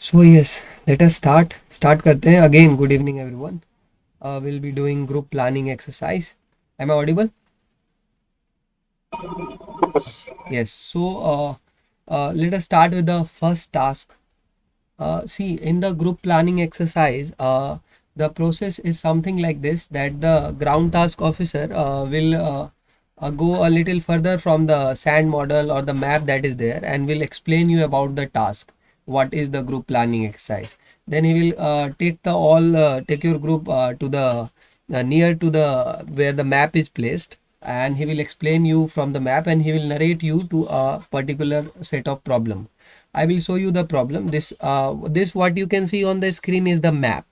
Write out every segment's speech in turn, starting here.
So yes, let us start करते हैं. Again, good evening everyone. We'll be doing group planning exercise. Am I audible? Yes. So let us start with the first task. See, in the group planning exercise, the process is something like this: that the ground task officer will go a little further from the sand model or the map that is there, and will explain you about the task. What is the group planning exercise? Then he will take your group to the near to the where the map is placed, and he will explain you from the map, and he will narrate you to a particular set of problem. I will show you the problem. This what you can see on the screen is the map,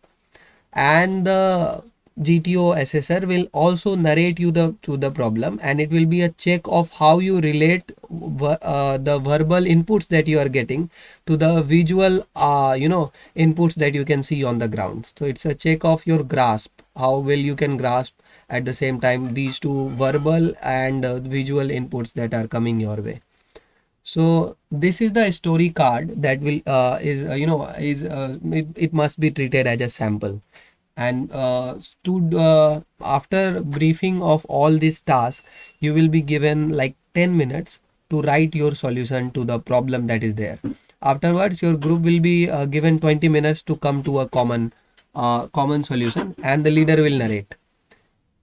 and the GTO assessor will also narrate you the problem, and it will be a check of how you relate the verbal inputs that you are getting to the visual inputs that you can see on the ground. So it's a check of your grasp, how well you can grasp at the same time these two verbal and visual inputs that are coming your way. So this is the story card that will is is it must be treated as a sample. And after briefing of all these tasks, you will be given like 10 minutes to write your solution to the problem that is there. Afterwards, your group will be given 20 minutes to come to a common solution, and the leader will narrate.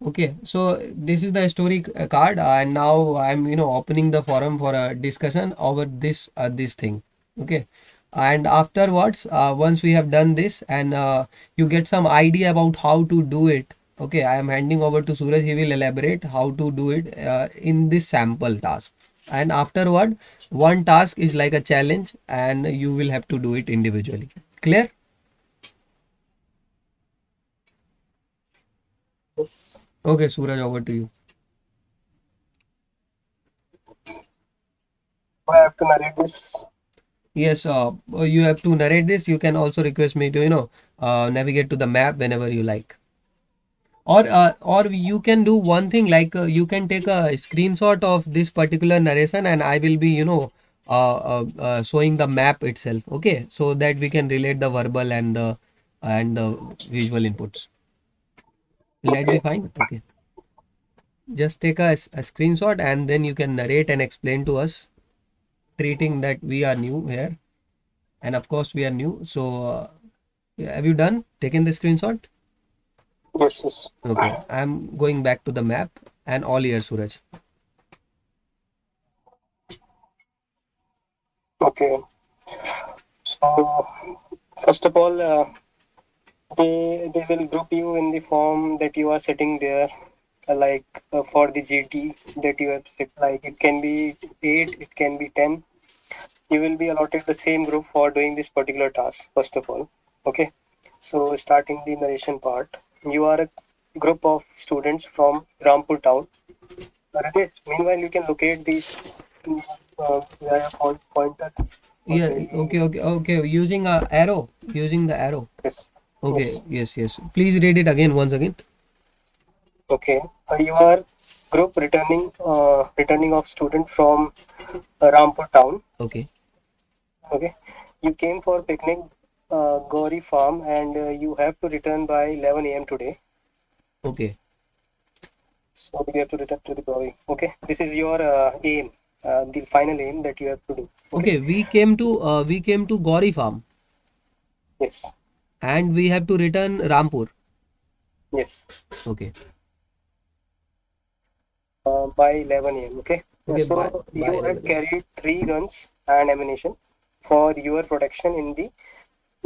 Okay, so this is the story card, and now I'm opening the forum for a discussion over this thing. Okay, and afterwards, once we have done this, and you get some idea about how to do it. Okay, I am handing over to Suraj. He will elaborate how to do it in this sample task. And afterward, one task is like a challenge, and you will have to do it individually. Clear? Yes. Okay, Suraj, over to you. I have to narrate this. Yes, you have to narrate this. You can also request me to, navigate to the map whenever you like. Or you can do one thing like you can take a screenshot of this particular narration, and I will be, showing the map itself. Okay, so that we can relate the verbal and the visual inputs. Will that be Okay. fine? Okay. Just take a screenshot, and then you can narrate and explain to us, treating that we are new here, and of course we are new. So. Yeah, have you done taken the screenshot? Yes, yes. Okay, I'm going back to the map and all ears, Suraj. Okay. So first of all, they will group you in the form that you are sitting there, for the GT that you have set. Like it can be 8, it can be 10. You will be allotted the same group for doing this particular task. First of all, okay. So starting the narration part, you are a group of students from Rampur town. Ritesh, meanwhile, you can locate these via pointer or Yeah, maybe okay, okay, okay. Using a arrow, using the arrow. yes, Okay, yes. yes, yes. Please read it again, once again. Okay, you are group returning of student from Rampur town. Okay, Okay, you came for picnic, Gauri farm, and you have to return by 11 a.m. today. okay, So you have to return to the Gauri. Okay, this is your aim, the final aim that you have to do. Okay, okay. We came to Gauri farm, yes, and we have to return Rampur. yes. Okay, By 11 a.m. Okay. okay. By So by you have 11 a.m. carried 3 guns and ammunition for your protection in the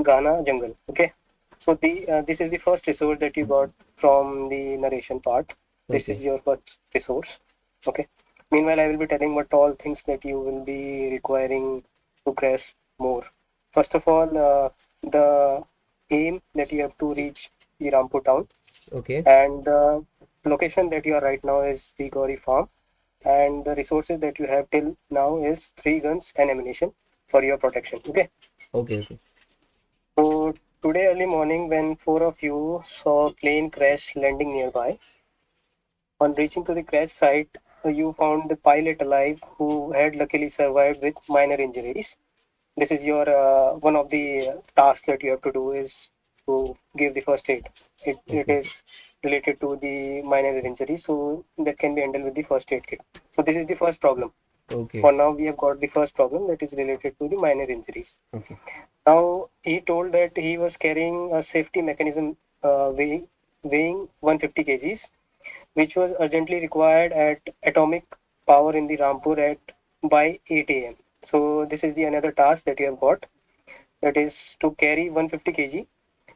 Ghana jungle. Okay. So the this is the first resource that you got from the narration part. This is Okay, your first resource. Okay. Meanwhile, I will be telling what all things that you will be requiring to grasp more. First of all, the aim that you have to reach the Rampur town, okay, and the location that you are right now is the Gauri farm, and the resources that you have till now is 3 guns and ammunition for your protection. Okay. okay, okay, So today early morning, when four of you saw a plane crash landing nearby, on reaching to the crash site, you found the pilot alive who had luckily survived with minor injuries. this is your one of the tasks that you have to do is to give the first aid. It Okay. is related to the minor injury, so that can be handled with the first aid kit. So this is the first problem. Okay. For now we have got the first problem, that is related to the minor injuries. Okay. Now he told that he was carrying a safety mechanism weighing 150 kgs, which was urgently required at atomic power in the Rampur at by 8 a.m. So this is the another task that you have got, that is to carry 150 kg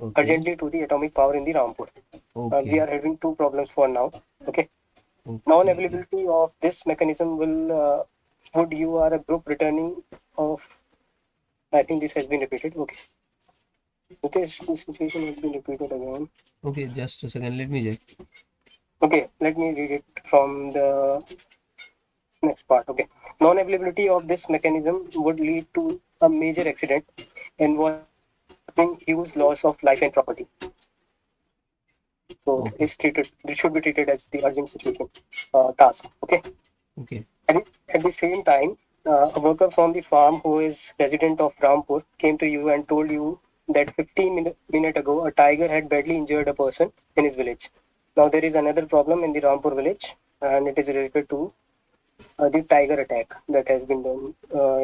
Okay. urgently to the atomic power in the Rampur. We Okay. are having two problems for now. Okay. Okay. Non-availability of this mechanism will would you are a group returning of. I think this has been repeated. Okay. Okay, this situation has been repeated again. Okay. Just a second. Let me check. Okay, let me read it from the next part. Okay. Non-availability of this mechanism would lead to a major accident involving huge loss of life and property. So Okay. it's treated. This should be treated as the urgent situation task. Okay. Okay. At the same time, a worker from the farm who is resident of Rampur came to you and told you that 15 minutes ago a tiger had badly injured a person in his village. Now there is another problem in the Rampur village, and it is related to the tiger attack that has been done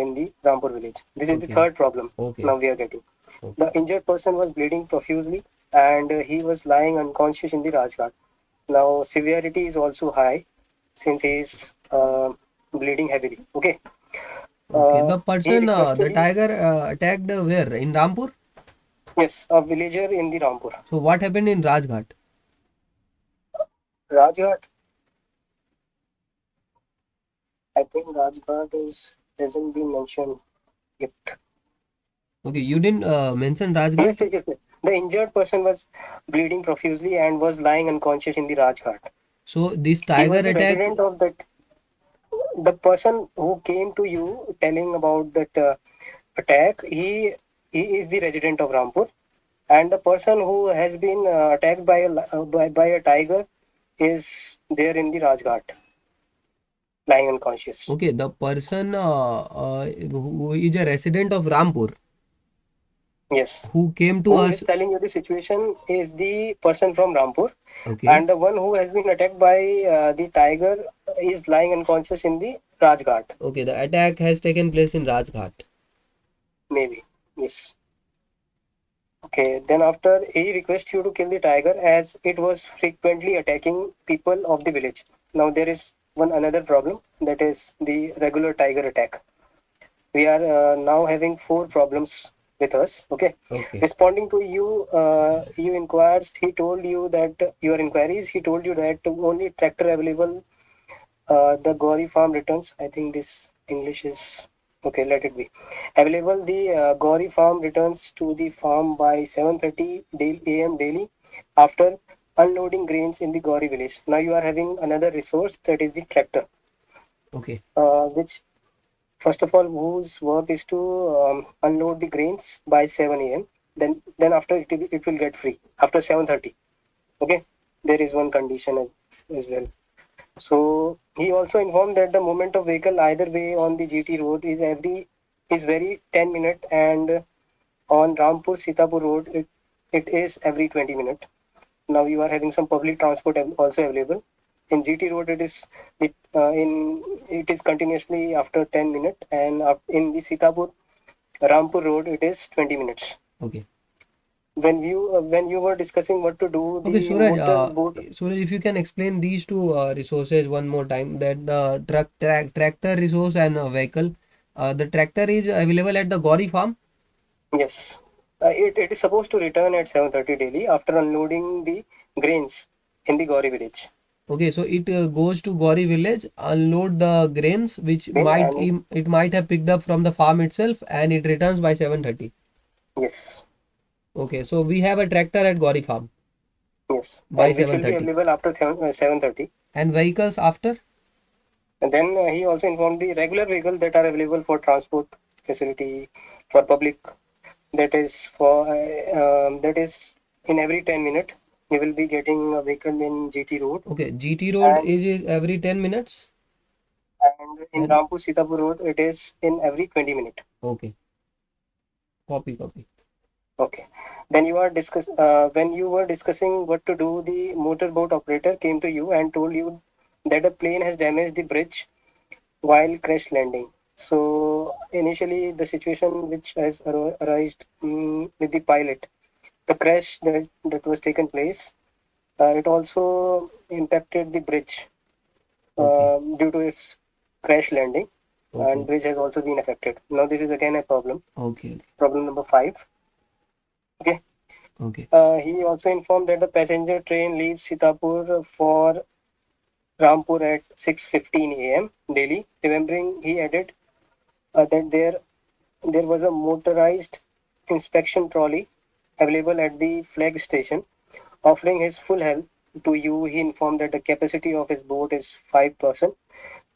in the Rampur village. This is the Okay. third problem Okay. now we are getting. Okay. The injured person was bleeding profusely and he was lying unconscious in the Rajghat. Now, severity is also high since he is bleeding heavily. Okay. Okay. The He person, requested the you, tiger attacked where? In Rampur? yes, a villager in the Rampur. So what happened in Rajghat? Rajghat, I think Rajghat is hasn't been mentioned yet. Okay. You didn't mention Yes, Rajghat. yes, yes, yes. The injured person was bleeding profusely and was lying unconscious in the Rajghat. So this He tiger was the attack. resident of that. The person who came to you telling about that attack, he is the resident of Rampur, and the person who has been attacked by by a tiger is there in the Rajghat, lying unconscious. Okay. The person who is a resident of Rampur Yes. who came to Who us. is telling you the situation is the person from Rampur, Okay. and the one who has been attacked by the tiger is lying unconscious in the Rajghat. Okay. The attack has taken place in Rajghat. Maybe. Yes. Okay, then after he requests you to kill the tiger as it was frequently attacking people of the village. Now there is one another problem, that is the regular tiger attack. We are now having four problems with us. Okay, Okay. responding to you, you inquiries. He told you that your inquiries. He told you that only tractor available. The Gauri farm returns. I think this English is okay. Let it be available. The Gauri farm returns to the farm by 7:30 a.m. daily after unloading grains in the Gauri village. Now you are having another resource, that is the tractor, Okay. which first of all whose work is to unload the grains by 7 a.m. Then after it will get free after 7:30. Okay, there is one condition as well. So he also informed that the movement of vehicle either way on the GT road is very 10 minute, and on Rampur Sitapur road it is every 20 minute. Now you are having some public transport also available. In GT road it is continuously after 10 minute, and in the Sitapur Rampur road it is 20 minutes. Okay. When you were discussing what to do, Okay, the Suraj, motor boat. Suraj, if you can explain these two resources one more time, that the tractor resource and vehicle. The tractor is available at the Gauri farm. Yes, it is supposed to return at 7:30 daily after unloading the grains in the Gauri village. Okay, so it goes to Gauri village, unload the grains which Then might and it might have picked up from the farm itself, and it returns by 7:30. yes, Okay, so we have a tractor at Gauri farm yes, by and which will be 7:30, available after 7:30. and vehicles after. And then he also informed the regular vehicles that are available for transport facility for public. That is in every 10 minute you will be getting a vehicle in GT road, Okay, GT road and is every 10 minutes, and in and Rampur Sitapur road it is in every 20 minute. okay. Copy. Okay. Then when you were discussing what to do, the motorboat operator came to you and told you that a plane has damaged the bridge while crash landing. So initially, the situation which has arisen with the pilot, the crash that was taken place, it also impacted the bridge Okay. due to its crash landing, and Okay. bridge has also been affected. Now this is again a problem. Okay. Problem number five. Okay. Okay. He also informed that the passenger train leaves Sitapur for Rampur at 6:15 a.m. daily. Remembering, he added that there was a motorized inspection trolley available at the flag station, offering his full help to you. He informed that the capacity of his boat is 5%.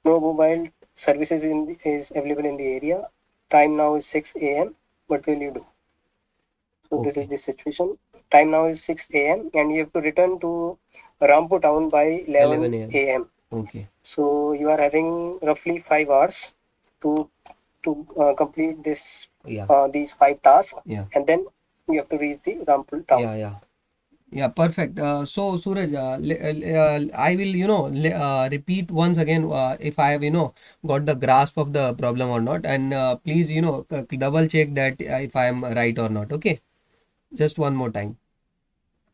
No mobile services is available in the area. Time now is 6 a.m. What will you do? So this is Okay. the situation. Time now is 6 a.m. and you have to return to Rampur town by 11 11 a.m. a.m. Okay. So you are having roughly 5 hours to complete Yeah. these five tasks, Yeah. and then you have to reach the Rampur town. Yeah. Yeah, perfect. So Suraj, I will, repeat once again if I have, got the grasp of the problem or not, and please, double check that if I am right or not. Okay, just one more time.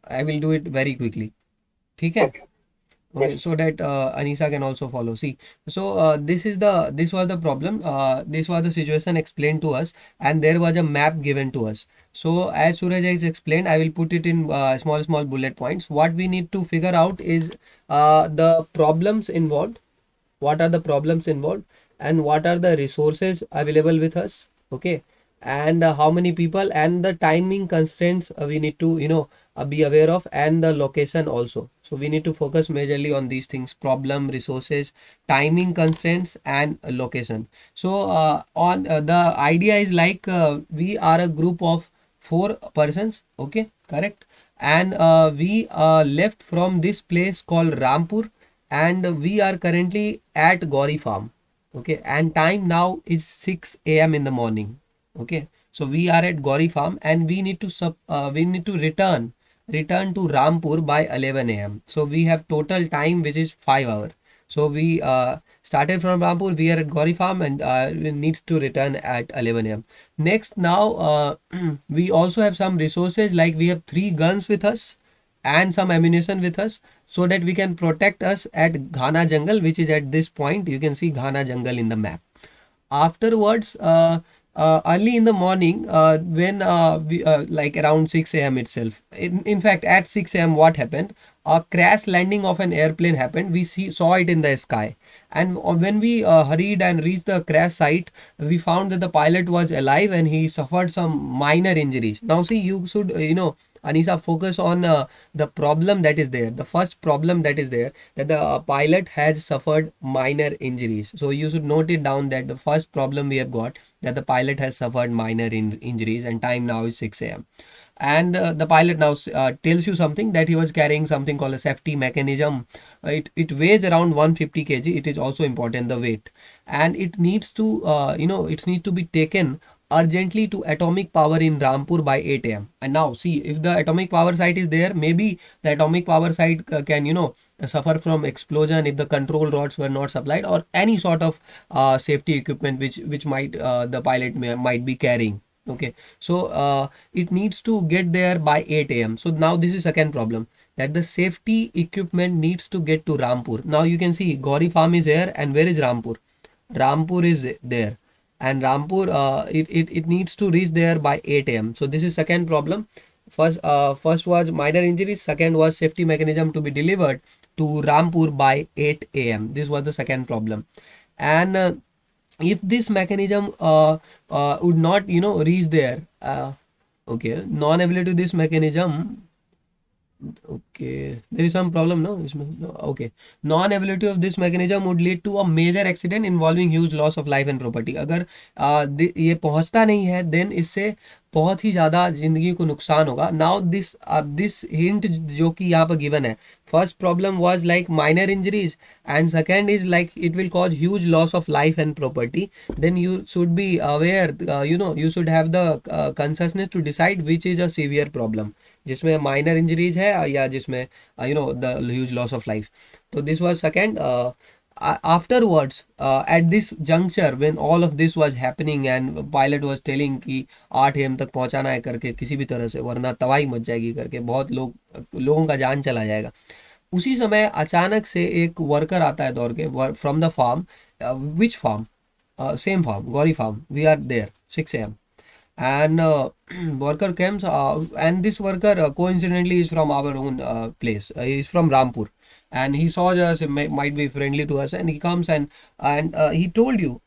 I will do it very quickly. ठीक है? Okay. Okay, so Yes. that Anisa can also follow. See, so this was the problem. This was the situation explained to us, and there was a map given to us. So as Suraj has explained, I will put it in small bullet points. What we need to figure out is the problems involved, what are the problems involved, and what are the resources available with us. Okay, and how many people, and the timing constraints we need to be aware of, and the location also. So we need to focus majorly on these things: problem, resources, timing constraints, and location. So on the idea is like we are a group of 4 persons. Okay, correct. And we left from this place called Rampur, and we are currently at Gauri farm. Okay, and time now is 6 a.m. in the morning. Okay, so we are at Gauri farm, and we need to return to Rampur by 11 a.m. So we have total time which is 5 hours. So we started from Rampur, we are at Gauri farm, and we need to return at 11 a.m. Next, now we also have some resources, like we have 3 guns with us and some ammunition with us, so that we can protect us at Ghana jungle, which is at this point. You can see Ghana jungle in the map. Afterwards, early in the morning, when like around 6 a.m. itself, in fact at 6 a.m. what happened, a crash landing of an airplane happened. We saw it in the sky, and when we hurried and reached the crash site, we found that the pilot was alive and he suffered some minor injuries. Now see, you should Anisa, focus on the problem that is there. The first problem that is there, that the pilot has suffered minor injuries. So you should note it down, that the first problem we have got, that the pilot has suffered minor injuries, and time now is 6 a.m. And the pilot now tells you something, that he was carrying something called a safety mechanism. It weighs around 150 kg. It is also important, the weight, and it needs to it needs to be taken urgently to atomic power in Rampur by 8 a.m. And now see, if the atomic power site is there, maybe the atomic power site can suffer from explosion if the control rods were not supplied, or any sort of safety equipment which might the pilot might be carrying. Okay, so it needs to get there by 8 a.m. So now this is second problem, that the safety equipment needs to get to Rampur. Now you can see Gauri farm is here, and where is Rampur? Rampur is there, and Rampur it needs to reach there by 8 a.m. So this is second problem. First was minor injuries, second was safety mechanism to be delivered to Rampur by 8 a.m. This was the second problem. And if this mechanism would not reach there, okay, non ability to this mechanism Okay, there is some problem, no? Okay. Non-availability of this mechanism would lead to a major accident involving huge loss of life and property. अगर ये पहुंचता नहीं है, then इससे बहुत ही ज़्यादा जिंदगी को नुकसान होगा. Now this hint जो कि यहाँ पर given है, first problem was like minor injuries, and second is like it will cause huge loss of life and property. Then you should be aware, you should have the consciousness to decide which is a severe problem, जिसमें minor injuries है या जिसमें the huge loss of life. तो this was second. afterwards, at this juncture when all of this was happening and pilot was telling कि 8 AM तक पहुंचाना है करके किसी भी तरह से, वरना तबाही मच जाएगी करके, बहुत लोगों का जान चला जाएगा. उसी समय अचानक से एक वर्कर आता है दौड़ के from the farm. Which farm? Same farm, Gauri farm. We are there 6 AM. And worker comes, and this worker coincidentally is from our own place. He is from Rampur, and he saw us, might be friendly to us, and he comes and he told you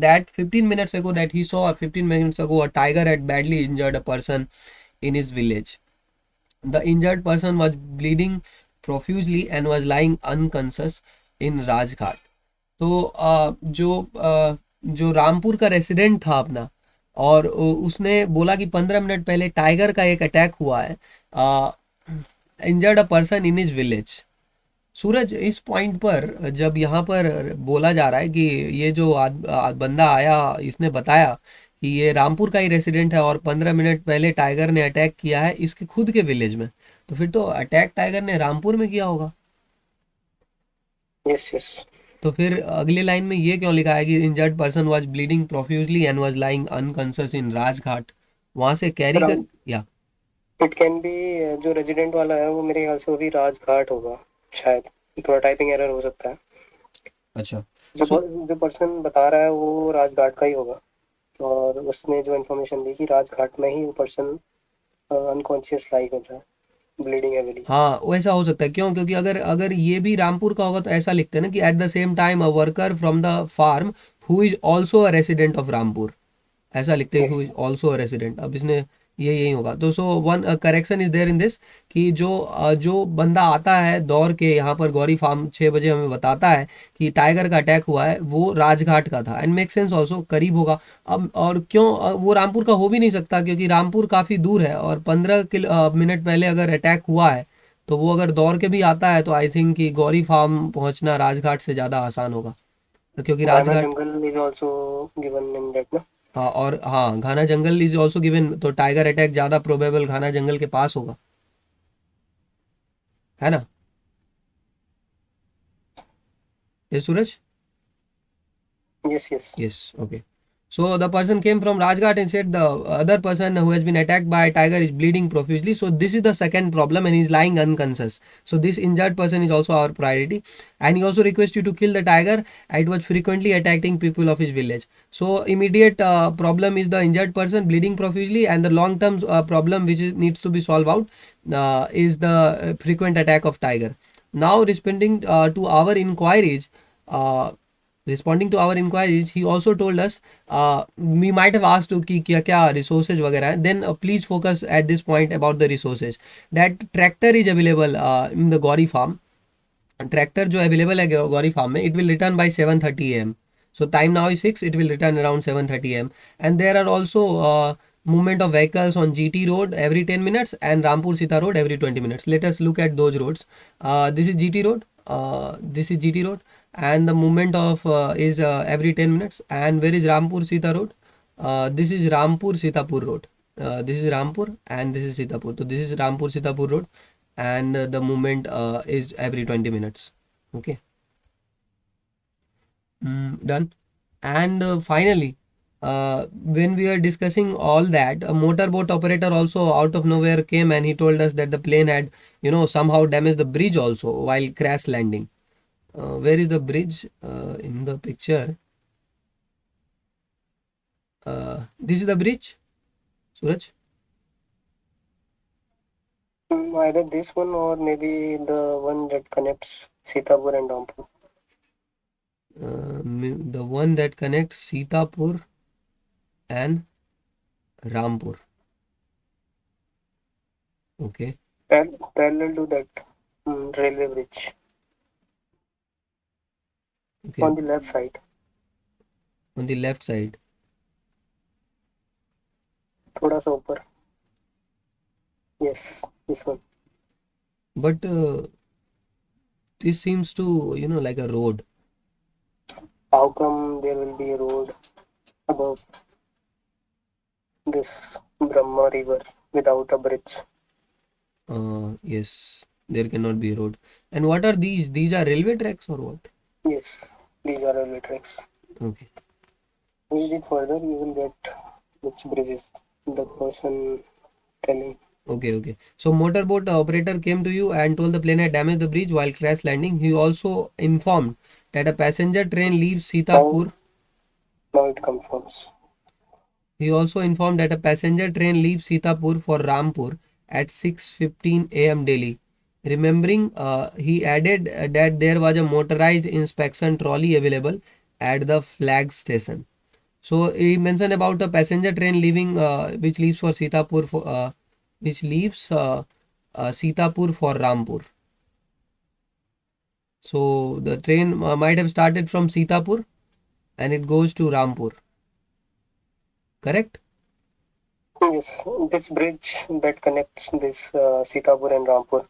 that 15 minutes ago that he saw 15 minutes ago a tiger had badly injured a person in his village. The injured person was bleeding profusely and was lying unconscious in Rajghat. तो जो रामपुर का resident था अपना, और उसने बोला कि 15 minute पहले टाइगर का एक अटैक हुआ है, injured a person in his village. Suraj, इस पॉइंट पर जब यहाँ पर बोला जा रहा है कि ये जो बंदा आया, इसने बताया कि ये रामपुर का ही रेसिडेंट है और 15 मिनट पहले टाइगर ने अटैक किया है इसके खुद के विलेज में, तो फिर तो अटैक टाइगर ने रामपुर में किया होगा. Yes yes. तो फिर अगले लाइन में ये क्यों लिखा है कि injured person was bleeding profusely and was lying unconscious in Rajghat? वहां से कैरी कर या इट कैन बी, जो रेजिडेंट वाला है वो मेरे ख्याल से वो भी राजघाट होगा शायद. थोड़ा टाइपिंग एरर हो सकता है. अच्छा. जो पर्सन बता रहा है वो राजघाट का ही होगा, और उसने जो इन्फॉर्मेशन दी कि राजघाट में ही वो पर्सन अनकॉन्शियस लाई कर रहा है, ब्लीडिंग हेवीली. हाँ, वैसा हो सकता है. क्यों? क्योंकि अगर अगर ये भी रामपुर का होगा तो ऐसा लिखते हैं ना कि at the same time a worker from the farm who is also a resident of Rampur, ऐसा लिखते हैं, who yes. Is also a resident. अब इसने ये यही होगा. तो so one correction is there in this कि जो बंदा आता है दौड़ के यहाँ पर गौरी फार्म 6 बजे हमें बताता है कि टाइगर का अटैक हुआ है, वो राजघाट का था. एंड मेक सेंस ऑल्सो, करीब होगा. अब और क्यों वो रामपुर का हो भी नहीं सकता, क्योंकि रामपुर काफ़ी दूर है और 15 मिनट पहले अगर अटैक हुआ है तो वो अगर दौड़ के भी आता है तो आई थिंक कि गौरी फार्म पहुंचना राजघाट से ज़्यादा आसान होगा, क्योंकि Ghana Rajghat. Jungle is also given in that ना. हाँ, और हाँ, Ghana jungle is also given, तो टाइगर अटैक ज़्यादा प्रोबेबल घाना जंगल के पास होगा, है ना? ये Suraj. Yes yes. Yes, okay. So the person came from Rajghat and said the other person who has been attacked by a tiger is bleeding profusely. So this is the second problem and he's lying unconscious. So this injured person is also our priority. And he also requests you to kill the tiger. It was frequently attacking people of his village. So immediate problem is the injured person bleeding profusely, and the long term problem which needs to be solved out is the frequent attack of tiger. Now responding to our inquiries, uh, responding to our inquiries, he also told us, we might have asked to कि क्या क्या resources वगैरह हैं. Then please focus at this point about the resources. That tractor is available in the Gauri farm. Tractor जो available है Gauri farm में, it will return by 7:30 AM. So time now is 6, it will return around 7:30 AM. And there are also movement of vehicles on GT road every 10 minutes and Rampur Sita road every 20 minutes. Let us look at those roads. This is GT road. This is GT road, and the movement of is every 10 minutes. And where is Rampur Sita road? This is Rampur Sitapur road. This is Rampur and this is Sitapur. So this is Rampur Sitapur road, and the movement is every 20 minutes. Okay. Done. And finally, when we were discussing all that, a motorboat operator also out of nowhere came and he told us that the plane had, somehow damaged the bridge also while crash landing. Where is the bridge in the picture? This is the bridge, Suraj. Either this one or maybe the one that connects Sitapur and Rampur. The one that connects Sitapur and Rampur. Okay. parallel to that railway bridge Okay, on the left side. on the left side. थोड़ा सा ऊपर. Yes, this one. But this seems to, like a road. How come there will be a road above this Brahma river without a bridge? Yes, there cannot be a road. And what are these? These are railway tracks or what? Yes, these are railway tracks. Okay. Read it further, you will get which bridge is the person telling. Okay. So motorboat operator came to you and told the plane had damaged the bridge while crash landing. He also informed that a passenger train leaves Now, Sitapur. now it confirms. He also informed that a passenger train leaves Sitapur for Rampur at 6:15 a.m. daily. Remembering, he added that there was a motorized inspection trolley available at the flag station. So he mentioned about a passenger train leaving, which leaves for Sitapur for, which leaves Sitapur for Rampur. So the train might have started from Sitapur and it goes to Rampur. Correct? Yes, this bridge that connects this Sitapur and Rampur,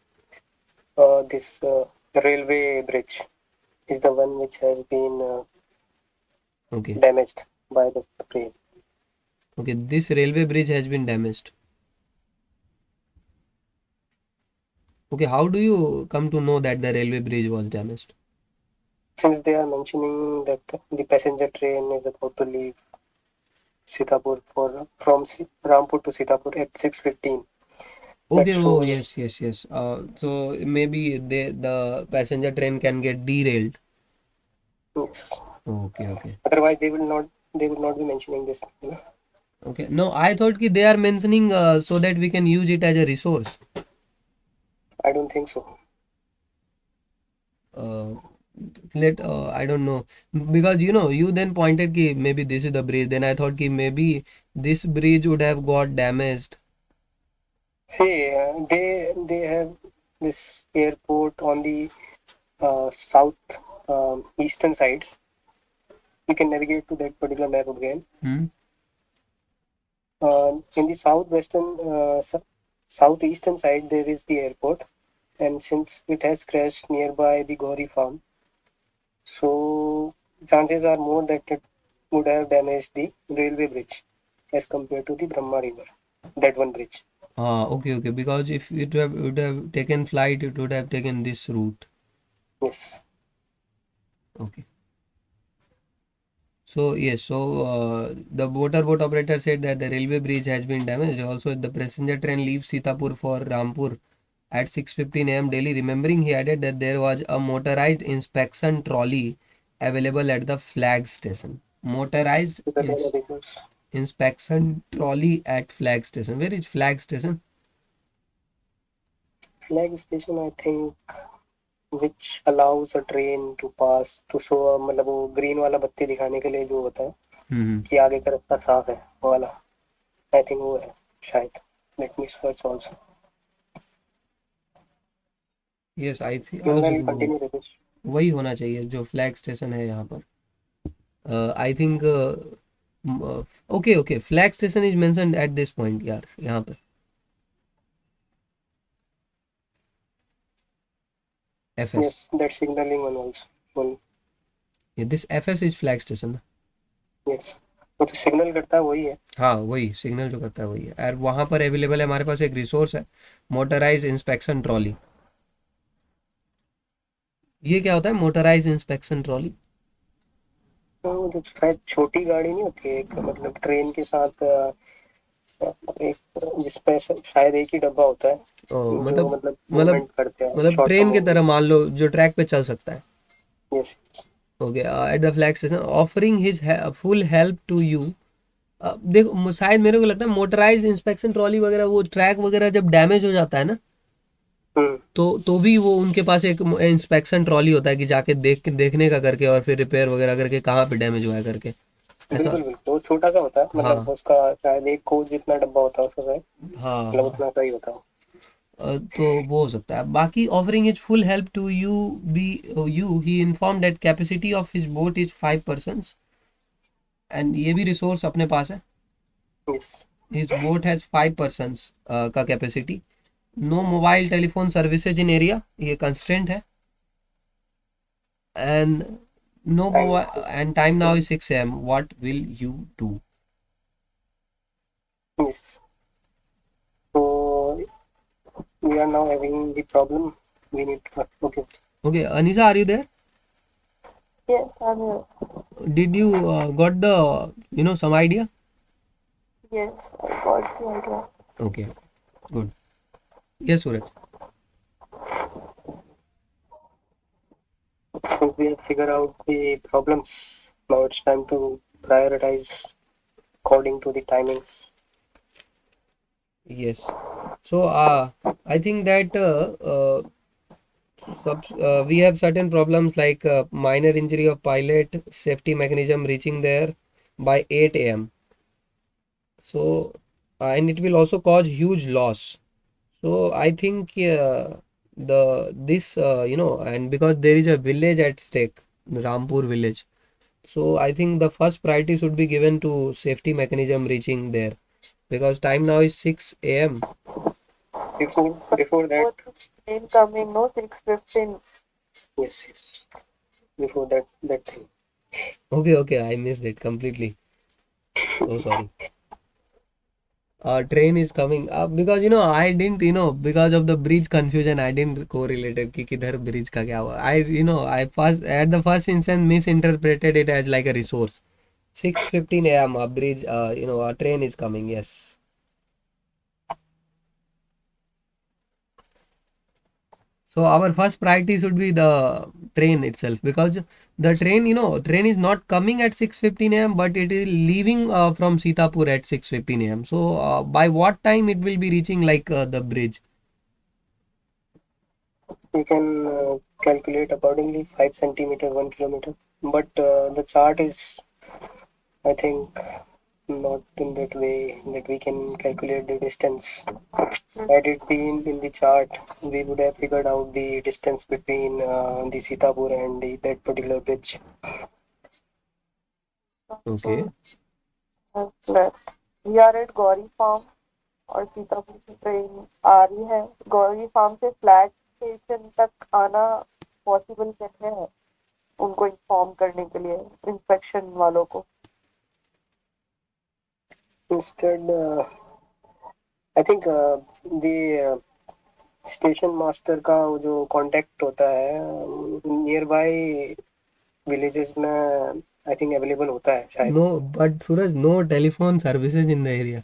this railway bridge, is the one which has been Okay. damaged by the train. Okay. This railway bridge has been damaged. Okay. How do you come to know that the railway bridge was damaged? Since they are mentioning that the passenger train is about to leave Sitapur from Rampur to Sitapur at 6:15, that Okay. Oh, shows. yes. So maybe the passenger train can get derailed. Yes. Okay. Otherwise, they will not be mentioning this. Okay. No, I thought ki they are mentioning so that we can use it as a resource. I don't think so. Uh, I don't know, because you then pointed ki maybe this is the bridge. Then I thought ki maybe this bridge would have got damaged. See, they have this airport on the south eastern side. You can navigate to that particular map again. Hmm? In the southeastern side, there is the airport, and since it has crashed nearby the Gauri farm, so chances are more that it would have damaged the railway bridge as compared to the Brahma River, that one bridge. Okay, because if it would have taken flight, it would have taken this route. Yes. Okay. So yes, so the motorboat operator said that the railway bridge has been damaged. Also, the passenger train leaves Sitapur for Rampur at 6:15 a.m. daily. Remembering, he added that there was a motorized inspection trolley available at the flag station. Motorized So that one of the inspection trolley at flag station. Where is flag station? flag station, I think, which allows a train to pass to show, मतलब वो green वाला बत्ती दिखाने के लिए जो होता है Hmm. कि आगे का रास्ता साफ है, वो वाला. आई थिंक वो है शायद. Let me search also. Yes, I think also generally continue रहे. वही होना चाहिए जो फ्लैग स्टेशन है यहाँ पर. I think okay flag station is mentioned at this point यार यहाँ पर. Yes, FS. That signalling one also. This FS is flag station. Yes, वो तो सिग्नल करता है वही है. हाँ वही सिग्नल जो करता है वही है. और वहाँ पर अवेलेबल है हमारे पास एक रिसोर्स है, मोटराइज इंस्पेक्शन ट्रॉली. ये क्या होता है मोटराइज इंस्पेक्शन ट्रॉली? तो वो जो शायद छोटी गाड़ी नहीं होती है, एक मतलब ट्रेन के साथ एक जिसपे शायद एक ही डब्बा होता है जो मतलब मतलब मतलब मूवमेंट करते हैं, मतलब शॉर्ट टर्म ट्रेन की तरह मूवमेंट. मान लो जो ट्रैक पे चल सकता है. Yes. Okay. At the flag station offering his full help to you. देखो शायद मेरे को लगता है मोटराइज इंस्पेक्शन ट्रॉली वगैरह वो ट्रैक वगैरह जब डैमेज हो जाता है ना, तो भी वो उनके पास एक इंस्पेक्शन ट्रॉली होता है कि जाके देखने का करके और फिर रिपेयर वगैरह करके कहाँ पे डैमेज हुआ है करके. ऐसा. बिल्कुल बिल्कुल, वो छोटा सा होता है, मतलब हाँ उसका शायद एक कोच जितना डब्बा होता है उसका शायद, मतलब हाँ. उतना सा ही होता है. तो वो हो सकता है. बाकी offering his full help to you, he informed that capacity of his boat is 5 persons, and ये भी resource अपने पास है. Yes. His boat has 5 persons का capacity. No mobile telephone services in area, ये constraint है. And no And mobile, and time now is 6 a.m. What will you do? yes. So we are now having the problem. We need to, okay. Okay, Anisa, are you there? Yes, I'm here. Did you got the some idea? Yes, I got the idea. Okay, good. Yes, Suraj. Since we have figured out the problems, now it's time to prioritize according to the timings. Yes. So, I think that we have certain problems like minor injury of pilot, safety mechanism reaching there by 8 a.m. So, and it will also cause huge loss. So, I think and because there is a village at stake, Rampur village. So, I think the first priority should be given to safety mechanism reaching there because time now is 6 a.m. Before that, What train coming? No, 6:15. yes, yes. Before that thing. Okay, I missed it completely. So sorry. Train is coming because I didn't because of the bridge confusion I didn't correlated कि किधर bridge का क्या हुआ. I first at the first instance misinterpreted it as like a resource. 6:15 a.m. a bridge a train is coming. Yes. So our first priority should be the train itself because the train is not coming at 6:15 a.m. but it is leaving from Sitapur at 6:15 a.m. So by what time it will be reaching like the bridge? You can calculate accordingly 5 centimeter, 1 kilometer. But the chart is, I think, not in that way that we can calculate the distance. Had it been in the chart, we would have figured out the distance between the Sitapur and that particular bridge. Okay. Has left. We are at Gauri farm और सीतापुर की train आ रही है. Gauri farm से flag station तक आना possible कैसे है उनको इन्फॉर्म करने के लिए इंस्पेक्शन वालों को? Instead, I think the station master का वो जो कांटेक्ट होता है नियर बाय विलेजेस में आई थिंक अवेलेबल होता है शायद. No, but Suraj, no telephone services in the area.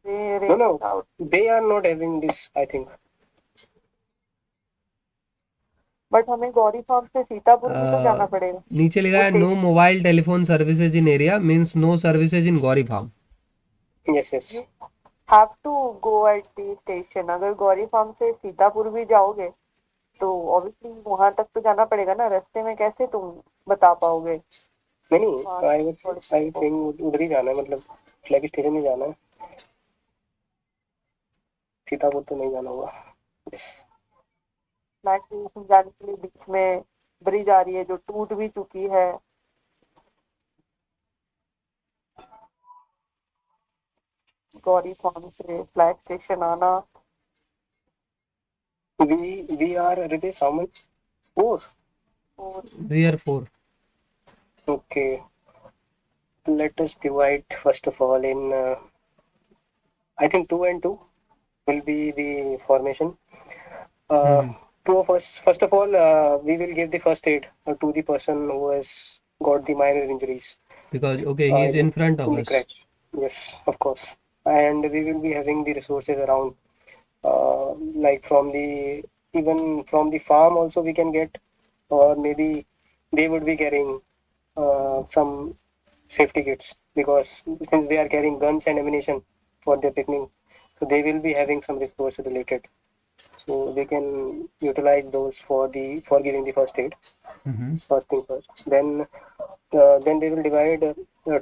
They No, rate it no, out. they are not having this, I think. But हमें गौरी फार्म से सीतापुर भी तो जाना पड़ेगा. नीचे लिखा है no mobile telephone services in area means no services in Gauri farm. Yes, yes. Have to go at the station. अगर गौरी फार्म से सीतापुर भी जाओगे तो ऑब्वियसली वहां तक तो जाना पड़ेगा ना. रास्ते में कैसे तुम बता पाओगे? नहीं, आई थिंक उधर ही जाना है, मतलब फ्लैग स्टेशन ही जाना है, सीतापुर तो नहीं जाना होगा. Yes. फ्लैग स्टेशन जाने के लिए बीच में ब्रिज आ रही है जो टूट भी चुकी है. गौरी फार्म से फ्लैग स्टेशन आना. We are Ritesh, how much? 4. और We are 4. Okay. Let us divide first of all in I think 2 and 2 will be the formation. Two of us, first of all, we will give the first aid to the person who has got the minor injuries. Because he is in front of in the us. crash. Yes, of course. And we will be having the resources around, like even from the farm also we can get, or maybe they would be carrying some safety kits because since they are carrying guns and ammunition for their picnic, so they will be having some resources related. So they can utilize those for giving the first aid. First thing first. Then they will divide.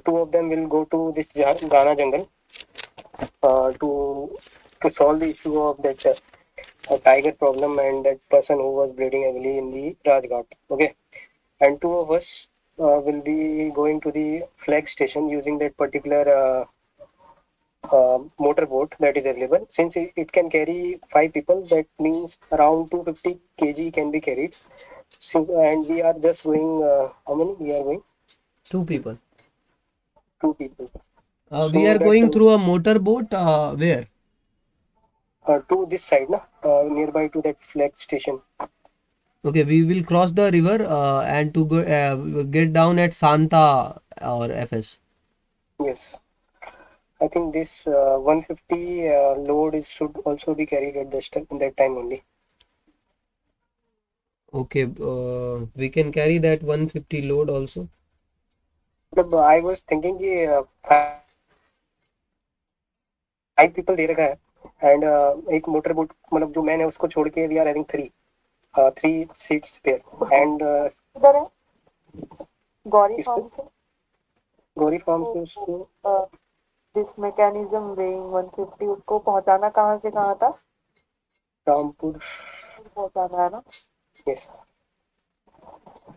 Two of them will go to this Ghana jungle to solve the issue of that a tiger problem and that person who was bleeding heavily in the Rajghat. Okay, and two of us will be going to the flag station using that particular motorboat that is available. Since it can carry 5 people, that means around 250 kg can be carried. And we are just going. How many? We are going 2 people. 2 people. We So are that going through a motorboat. Where? to this side, na, nearby to that flag station. Okay, we will cross the river and to go get down at Santa or FS. Yes, I think this 150 load is should also be carried at that time only. Okay, we can carry that 150 load also. मतलब I was thinking कि 5 people दे रखा है and एक motor boat मतलब जो man है उसको छोड़ के we are having 3 seats there and इधर है गौरी इसको फार्म से गौरी फार्म से उसको दिस मैकेनिज्म वेइंग 150 उसको पहुंचाना कहाँ से कहाँ था रामपुर पहुंचाना है ना यस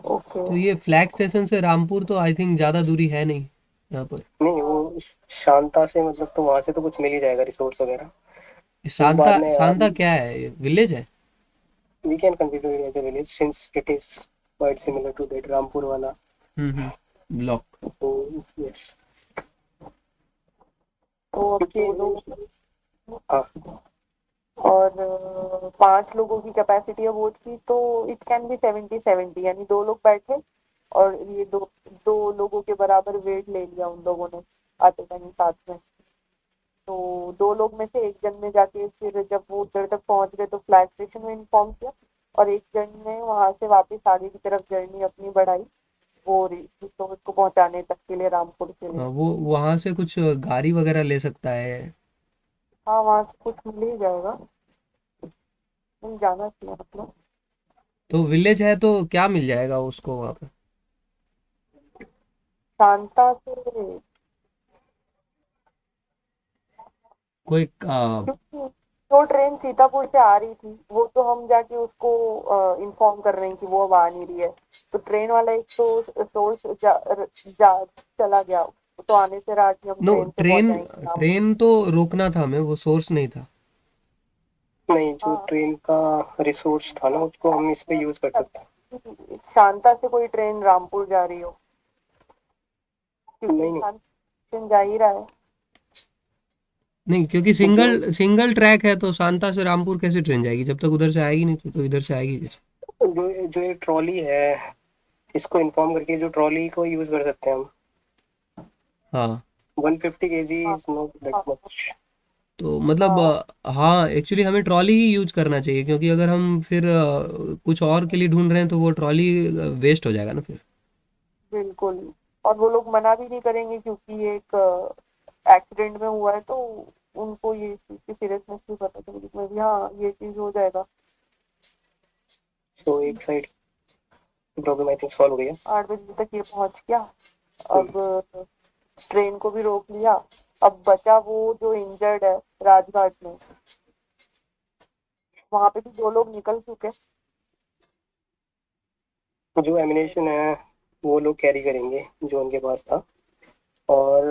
ओके तो ये फ्लैग स्टेशन से रामपुर तो आई थिंक ज़्यादा दूरी है नहीं यहाँ पर। नहीं वो शांता से मतलब तो वहां से तो कुछ मिल ही जाएगा रिसोर्स वगैरह तो शांता बाद में शांता क्या है, विलेज है? We can consider it as a village since it is quite similar to that Rampur वाला ब्लॉक। तो यस तो अब क्योंकि 2 लोग हाँ और 5 लोगों की कैपेसिटी है बोट की तो इट कैन बी 70-70 यानी 2 लोग बैठे और ये दो लोगों के बराबर वेट ले लिया उन लोगों ने आते टाइम साथ में तो 2 लोग में से एक जन ने जाके फिर जब वो उधर तक पहुंच गए तो फ्लैग स्टेशन में इन्फॉर्म किया और एक जन ने वहां से वापस आगे की तरफ जर्नी अपनी बढ़ाई वो रिसोर्स को पहुंचाने तक के लिए रामपुर के लिए। हाँ, वो वहाँ से कुछ गाड़ी वगैरह ले सकता है। हाँ वहां से कुछ मिल ही जाएगा मिल जाना चाहिए मतलब तो विलेज है तो क्या मिल जाएगा उसको वहाँ पे? शांता से कोई क्योंकि जो ट्रेन सीतापुर से आ रही थी वो तो हम जाके उसको इन्फॉर्म कर रहे हैं कि वो अब आ नहीं रही है तो ट्रेन वाला एक तो सोर्स चला गया वो तो आने से रहा कि हम नो, ट्रेन से ट्रेन पहुंचाएंगे ट्रेन तो रोकना था हमें, वो सोर्स नहीं था। नहीं जो हाँ ट्रेन का रिसोर्स था ना उसको हम इस पे यूज कर सकते हैं शांता से कोई ट्रेन रामपुर जा रही हो क्योंकि नहीं शांता ट्रेन जा ही रहा है नहीं, क्योंकि नहीं जो सिंगल ट्रैक है तो शांता से रामपुर कैसे ट्रेन जाएगी? जब तक उधर से आएगी नहीं तो इधर से आएगी कैसे? जो ये ट्रॉली है इसको इन्फॉर्म करके जो ट्रॉली को यूज कर सकते हैं हम हाँ 150 kg हाँ इज नॉट दैट हाँ मच तो मतलब हाँ हाँ एक्चुअली हमें ट्रॉली ही यूज करना चाहिए, क्योंकि अगर हम फिर कुछ और के लिए ढूंढ रहे हैं तो वो ट्रॉली वेस्ट हो जाएगा ना फिर। बिल्कुल और वो लोग मना भी नहीं करेंगे क्योंकि ये एक एक्सीडेंट में हुआ है तो उनको ये चीज़ की सीरियसनेस भी पता चलेगी मैं भी हाँ ये चीज़ हो जाएगा तो एक side problem I think solve हो गया 8 बजे तक ये पहुंच गया अब ट्रेन को भी रोक लिया अब बचा वो जो इंजर्ड है राजघाट में वहां पे भी 2 लोग निकल चुके जो एमिनेशन है वो लोग कैरी करेंगे जो उनके पास था और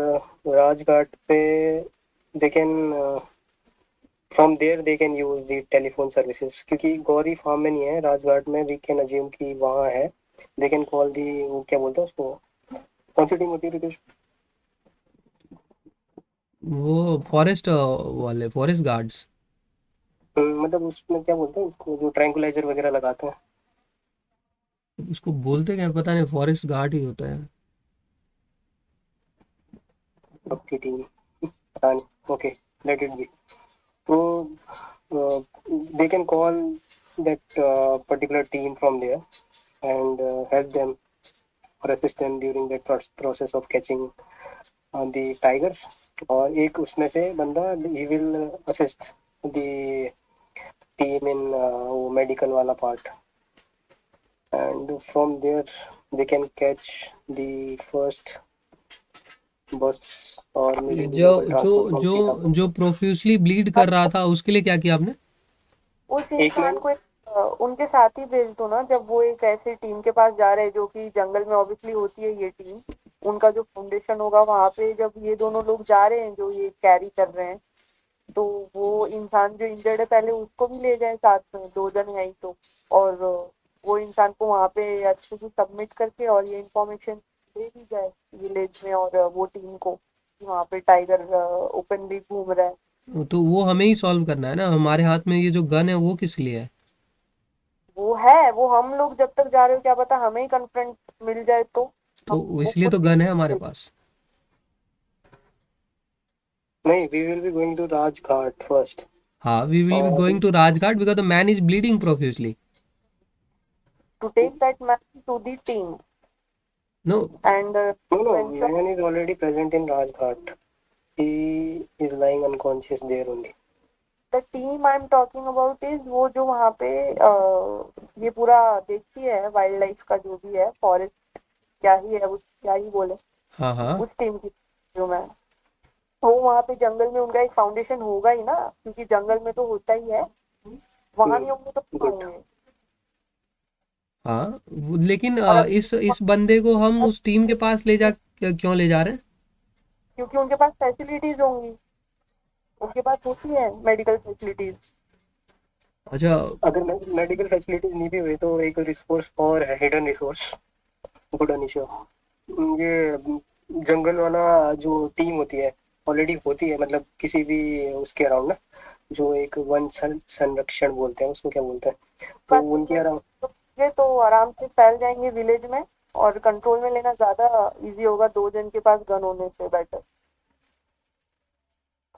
राजघाट पे they can from there they can use the telephone services क्योंकि गौरी फार्म में नहीं है राजघाट में वी कैन अज्यूम कि वहाँ है दे कैन कॉल दी वो क्या बोलते हैं उसको कौन सी टीम होती है रितेश वो फॉरेस्ट वाले फॉरेस्ट गार्ड्स। मतलब उसमें क्या बोलते हैं उसको जो ट्रैंकुलाइजर वगैरह लगाते हैं उसको बोलते क्या पता नहीं, फॉरेस्ट गार्ड ही होता है। आपकी टीम पता नहीं ओके लेट इट बी तो they can call that particular team from there and help them or assist them during that process of catching the tigers और एक उसमें से बंदा he will assist the team in वो medical वाला part and from there they can catch the first bus और maybe the जो local जो transport from जो Sitapur जो प्रोफ्यूसली ब्लीड कर रहा था उसके लिए क्या किया आपने? उस एक इंसान मिनट। को उनके साथ ही भेज दो ना, जब वो एक ऐसे टीम के पास जा रहे हैं जो कि जंगल में ऑब्वियसली होती है ये टीम, उनका जो फाउंडेशन होगा वहां पे, जब ये दोनों लोग जा रहे हैं जो ये कैरी कर रहे हैं, तो वो इंसान जो इंजर्ड है पहले उसको भी ले जाए साथ में, दो जन है ही तो। और वो इंसान को वहां पे अच्छे से सबमिट करके और ये इंफॉर्मेशन दे दी जाए विलेज में और वो टीम को कि वहाँ पे टाइगर ओपनली घूम रहा है। तो वो हमें ही सॉल्व करना है ना, हमारे हाथ में ये जो गन है वो किस लिए है? वो है, वो हम लोग जब तक जा रहे हो क्या पता हमें ही कन्फ्रंट मिल जाए तो तो हम वो इसलिए खुद तो गन है हमारे पास। नहीं, we will be going to Rajghat first. हाँ, वी विल बी और going to Rajghat because the man is bleeding profusely. To take that man to the team no. And no, no, to ensure man is already present in Rajghat. He is lying unconscious there only. The team I am talking about is वो जो वहाँ पे ये पूरा देखती है wild life का जो भी है, फॉरेस्ट क्या ही है, उस क्या ही बोले, हाँ हाँ। उस टीम की जो मैं, वो वहाँ पे जंगल में उनका एक फाउंडेशन होगा ही ना, क्योंकि जंगल में तो होता ही है, वहां नहीं होंगे तो कहाँ Good. होंगे। हाँ लेकिन और अब इस बंदे को हम उस टीम के पास ले जा क्यों ले जा रहे हैं? क्योंकि उनके पास फैसिलिटीज होंगी, उनके पास होती है मेडिकल फैसिलिटीज। अच्छा। अगर मेडिकल फैसिलिटीज नहीं भी हुई तो एक रिसोर्स और है, हिडन रिसोर्स। गुड अनिशा, ये जंगल वाला जो टीम होती है ऑलरेडी होती है, मतलब किसी भी उसके अराउंड ना, जो एक वन संरक्षण बोलते हैं उसको, क्या बोलते हैं, तो बस उनके अराउंड। ये तो आराम से फैल जाएंगे विलेज में, और कंट्रोल में लेना ज्यादा इजी होगा दो जन के पास गन होने से बेटर।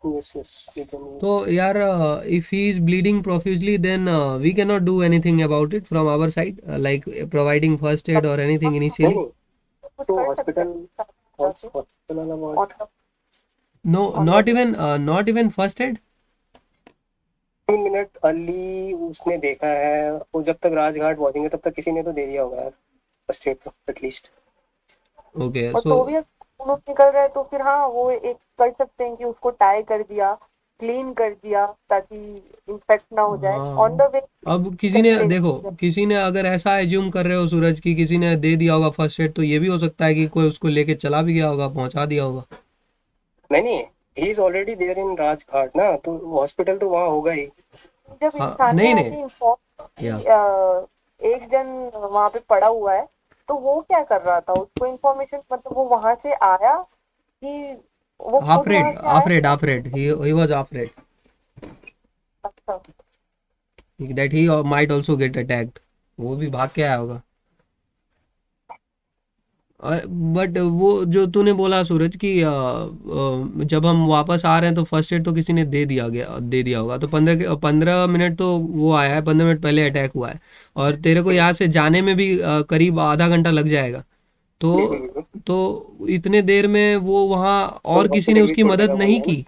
Yes yes. तो यार, if he is bleeding profusely then we can not do anything about it from our side, like providing first aid और एनीथिंग नहीं इनिशियली। नहीं, कुछ तो कर सकते हॉस्पिटल, हैं जाके हॉस्पिटल वाला ऑन बात। The no, on the not even not even first aid. 3 minute early उसने देखा है, वो जब तक राजघाट पहुंचेंगे तब तक किसी ने तो दे दिया होगा यार, फर्स्ट एड तो एटलीस्ट। ओके और सो। तो भी अगर दोनों निकल रहे हैं तो फिर हाँ वो एक कर सकते हैं कि उसको टाई कर दिया, क्लीन कर दिया ताकि इन्फेक्ट ना हो जाए ऑन हाँ, द वे। अब किसी ने कहीं ले देखो, किसी ने अगर ऐसा एज्यूम कर रहे हो सूरज की किसी ने दे दिया होगा फर्स्ट एड, तो ये भी हो सकता है कि कोई उसको लेके चला भी गया होगा, पहुंचा दिया होगा। नहीं नहीं, he is already there in Rajghat ना, तो हॉस्पिटल तो वहाँ होगा ही। जब हाँ इंसान ने नहीं नहीं। आके इन्फॉर्म या कि एक जन वहां पे पड़ा हुआ है, तो वो क्या कर रहा था, उसको इन्फॉर्मेशन मतलब वो वहां से आया कि वो खुद afraid, वहां से आया। afraid, he was afraid अच्छा। that he might also get attacked, वो भी भाग के आया होगा। बट वो जो तूने बोला सूरज कि जब हम वापस आ रहे हैं तो फर्स्ट एड तो किसी ने दे दिया होगा, तो 15 मिनट तो वो आया है, 15 मिनट पहले अटैक हुआ है, और तेरे को यहाँ से जाने में भी करीब आधा घंटा लग जाएगा। तो बिल्कुल बिल्कुल। इतने देर में वो वहाँ तो और किसी ने हॉस्पिटल भी उसकी छोड़ मदद देगा नहीं बोल। की?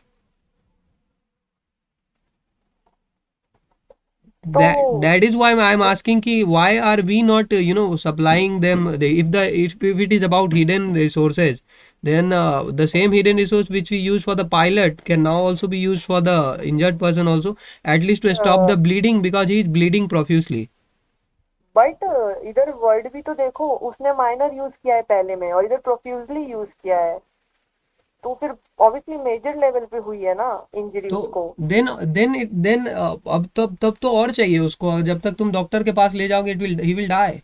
तो That is why I'm asking कि why are we not supplying them if it is about hidden resources, then the same hidden resource which we use for the pilot can now also be used for the injured person also, at least to stop the bleeding because he is bleeding profusely. But इधर word भी तो देखो, उसने minor use किया है पहले में और इधर प्रोफ्यूजली यूज किया है, तो फिर ऑब्वियसली मेजर लेवल पे हुई है ना इंजरी तो उसको। देन अब तब तो और चाहिए उसको, जब तक तुम डॉक्टर के पास ले जाओगे ही विल डाई।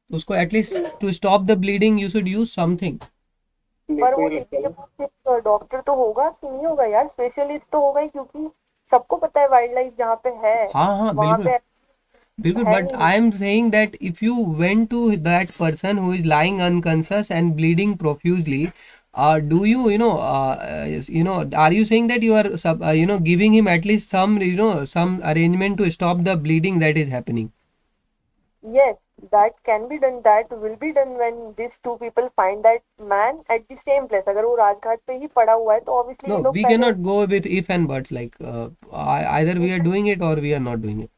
उसको at least to stop the bleeding you should use something. पर देखो वो ये लगता लेने है के ना, पास एक डॉक्टर तो होगा कि नहीं होगा यार, स्पेशलिस्ट तो होगा ही, क्योंकि सबको पता है वाइल्ड लाइफ जहाँ पे है हाँ हाँ वहाँ बिल्कुल पे बिल्कुल, है बट नहीं। I am saying that if you went to that person who is lying unconscious and bleeding profusely, do are you saying that you are giving him at least some arrangement to stop the bleeding that is happening? Yes, that can be done, that will be done when these two people find that man at the same place। अगर वो राजघाट पे ही पड़ा हुआ है तो obviously No, ये लोग we पहले cannot go with if and buts, like either we are doing it or we are not doing it.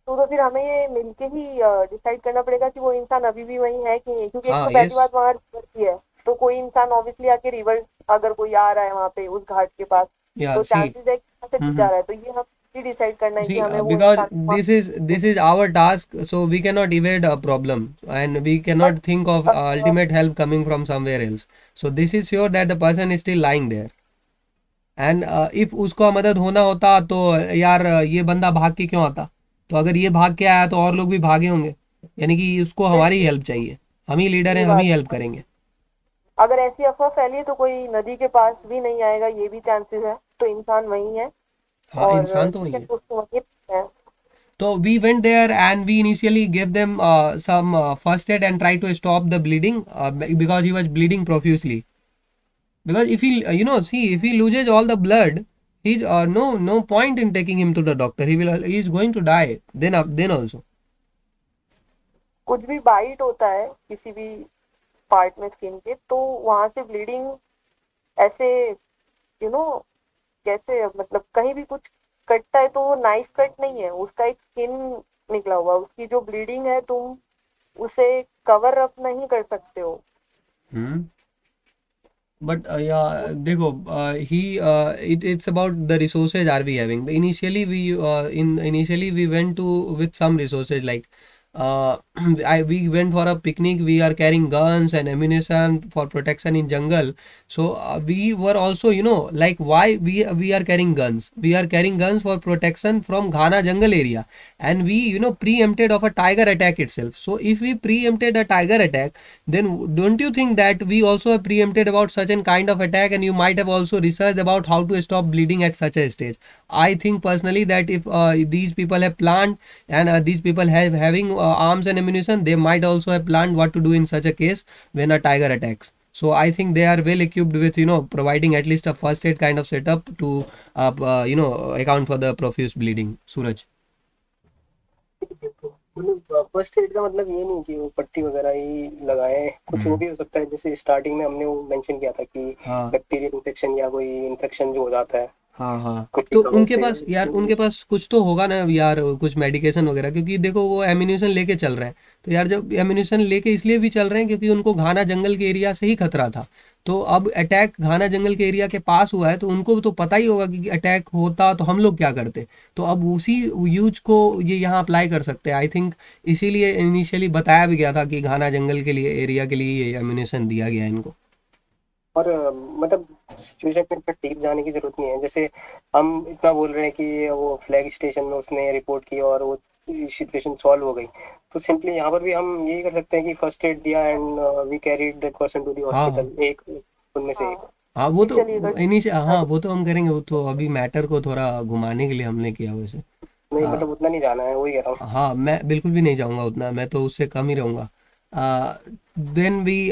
तो फिर हमें ये मिलके ही डिसाइड करना पड़ेगा कि वो इंसान अभी भी वहीं है कि नहीं, क्योंकि एक तो हाँ पहली यस। बात वहाँ रिवर की है, तो कोई इंसान ऑब्वियसली आके रिवर, अगर कोई आ रहा है वहाँ पे उस घाट के पास, या तो सी। चांसेस है कि वहाँ से जा हम्म। रहा है, तो ये हम ही डिसाइड करना है कि See, हमें वो because इंसान को this is our task, so we cannot evade a problem, and we cannot think of अगर ultimate help coming from somewhere else. So this is sure that the person is still lying there. And if उसको मदद होना होता तो यार ये बंदा भाग के क्यों आता? तो अगर ये भाग के आया तो और लोग भी भागे होंगे, यानी कि उसको हमारी हेल्प चाहिए। हम ही लीडर हैं, सही हम ही बात हेल्प है। करेंगे। अगर ऐसी अफवाह फैली तो कोई नदी के पास भी नहीं आएगा, ये भी चांसेस है, तो इंसान वही है हाँ, और इंसान तो ठीक वही है है। तो उसको वही है। So we went there and we initially gave them some first aid and tried to stop the bleeding because he was bleeding profusely. Because if he, see, if he loses all the blood, he's no point in taking him to the doctor. He is going to die then also. कुछ भी bite होता है किसी भी part में skin के, तो वहां से ब्लीडिंग ऐसे नो कैसे, मतलब कहीं भी कुछ कटता है तो वो नाइफ कट नहीं है, उसका एक स्किन निकला हुआ, उसकी जो ब्लीडिंग है तुम उसे कवर अप नहीं कर सकते हो। Hmm. But yeah, देखो, it's about the resources are we having. Initially we went to with some resources like we went for a picnic. We are carrying guns and ammunition for protection in jungle. So we were also, like, why we are carrying guns? We are carrying guns for protection from Ghana jungle area, and we, preempted of a tiger attack itself. So if we preempted a tiger attack, then don't you think that we also have preempted about such an kind of attack, and you might have also researched about how to stop bleeding at such a stage? I think personally that if these people have planned, and these people have having arms and ammunition, they might also have planned what to do in such a case when a tiger attacks. So I think they are well equipped with, providing at least a first aid kind of setup to account for the profuse bleeding. Suraj. मतलब first aid का मतलब ये नहीं कि वो पट्टी वगैरह ही लगाए, कुछ वो भी हो सकता है, जैसे स्टार्टिंग में हमने वो मेंशन किया था कि हाँ, बैक्टीरियल इन्फेक्शन या कोई इन्फेक्शन जो हो जाता है हाँ, हाँ। कुछ तो कीटाणु उनके से, पास यार, तो उनके पास कुछ तो होगा ना यार, कुछ मेडिकेशन वगैरह, क्योंकि देखो वो एम्यूनेशन लेके चल रहे हैं। तो यार जब एम्यूनेशन लेके इसलिए भी चल रहे हैं क्योंकि उनको घाना जंगल के एरिया से ही खतरा था। तो अब अटैक घाना जंगल के एरिया के पास हुआ है, तो उनको तो पता ही होगा कि अटैक होता तो हम लोग क्या करते। तो अब उसी यूज को ये यहाँ अप्लाई कर सकते हैं, आई थिंक। इसीलिए इनिशियली बताया भी गया था कि घाना जंगल के लिए, एरिया के लिए ये एम्यूनेशन दिया गया है इनको। और मतलब सिचुएशन में इतना डीप जाने की जरूरत नहीं है। जैसे हम इतना बोल रहे हैं कि वो फ्लैग स्टेशन में उसने रिपोर्ट की और वो सिचुएशन सॉल्व हो गई, तो सिंपली यहाँ पर भी हम यही कर सकते हैं कि फर्स्ट एड दिया and we carried that person to the हाँ, हाँ। हॉस्पिटल, एक उनमें से एक। हाँ हाँ, वो तो इनिशियली अगर इनिशियल, हाँ, वो तो हम करेंगे। वो तो अभी मैटर को थोड़ा घुमाने के लिए हमने किया वैसे। नहीं आ, मतलब उतना नहीं जाना है, वही कह रहा हूँ। हाँ, मैं बिल्कुल भी नहीं जाऊंगा उतना, मैं तो उससे कम ही रहूंगा। Then we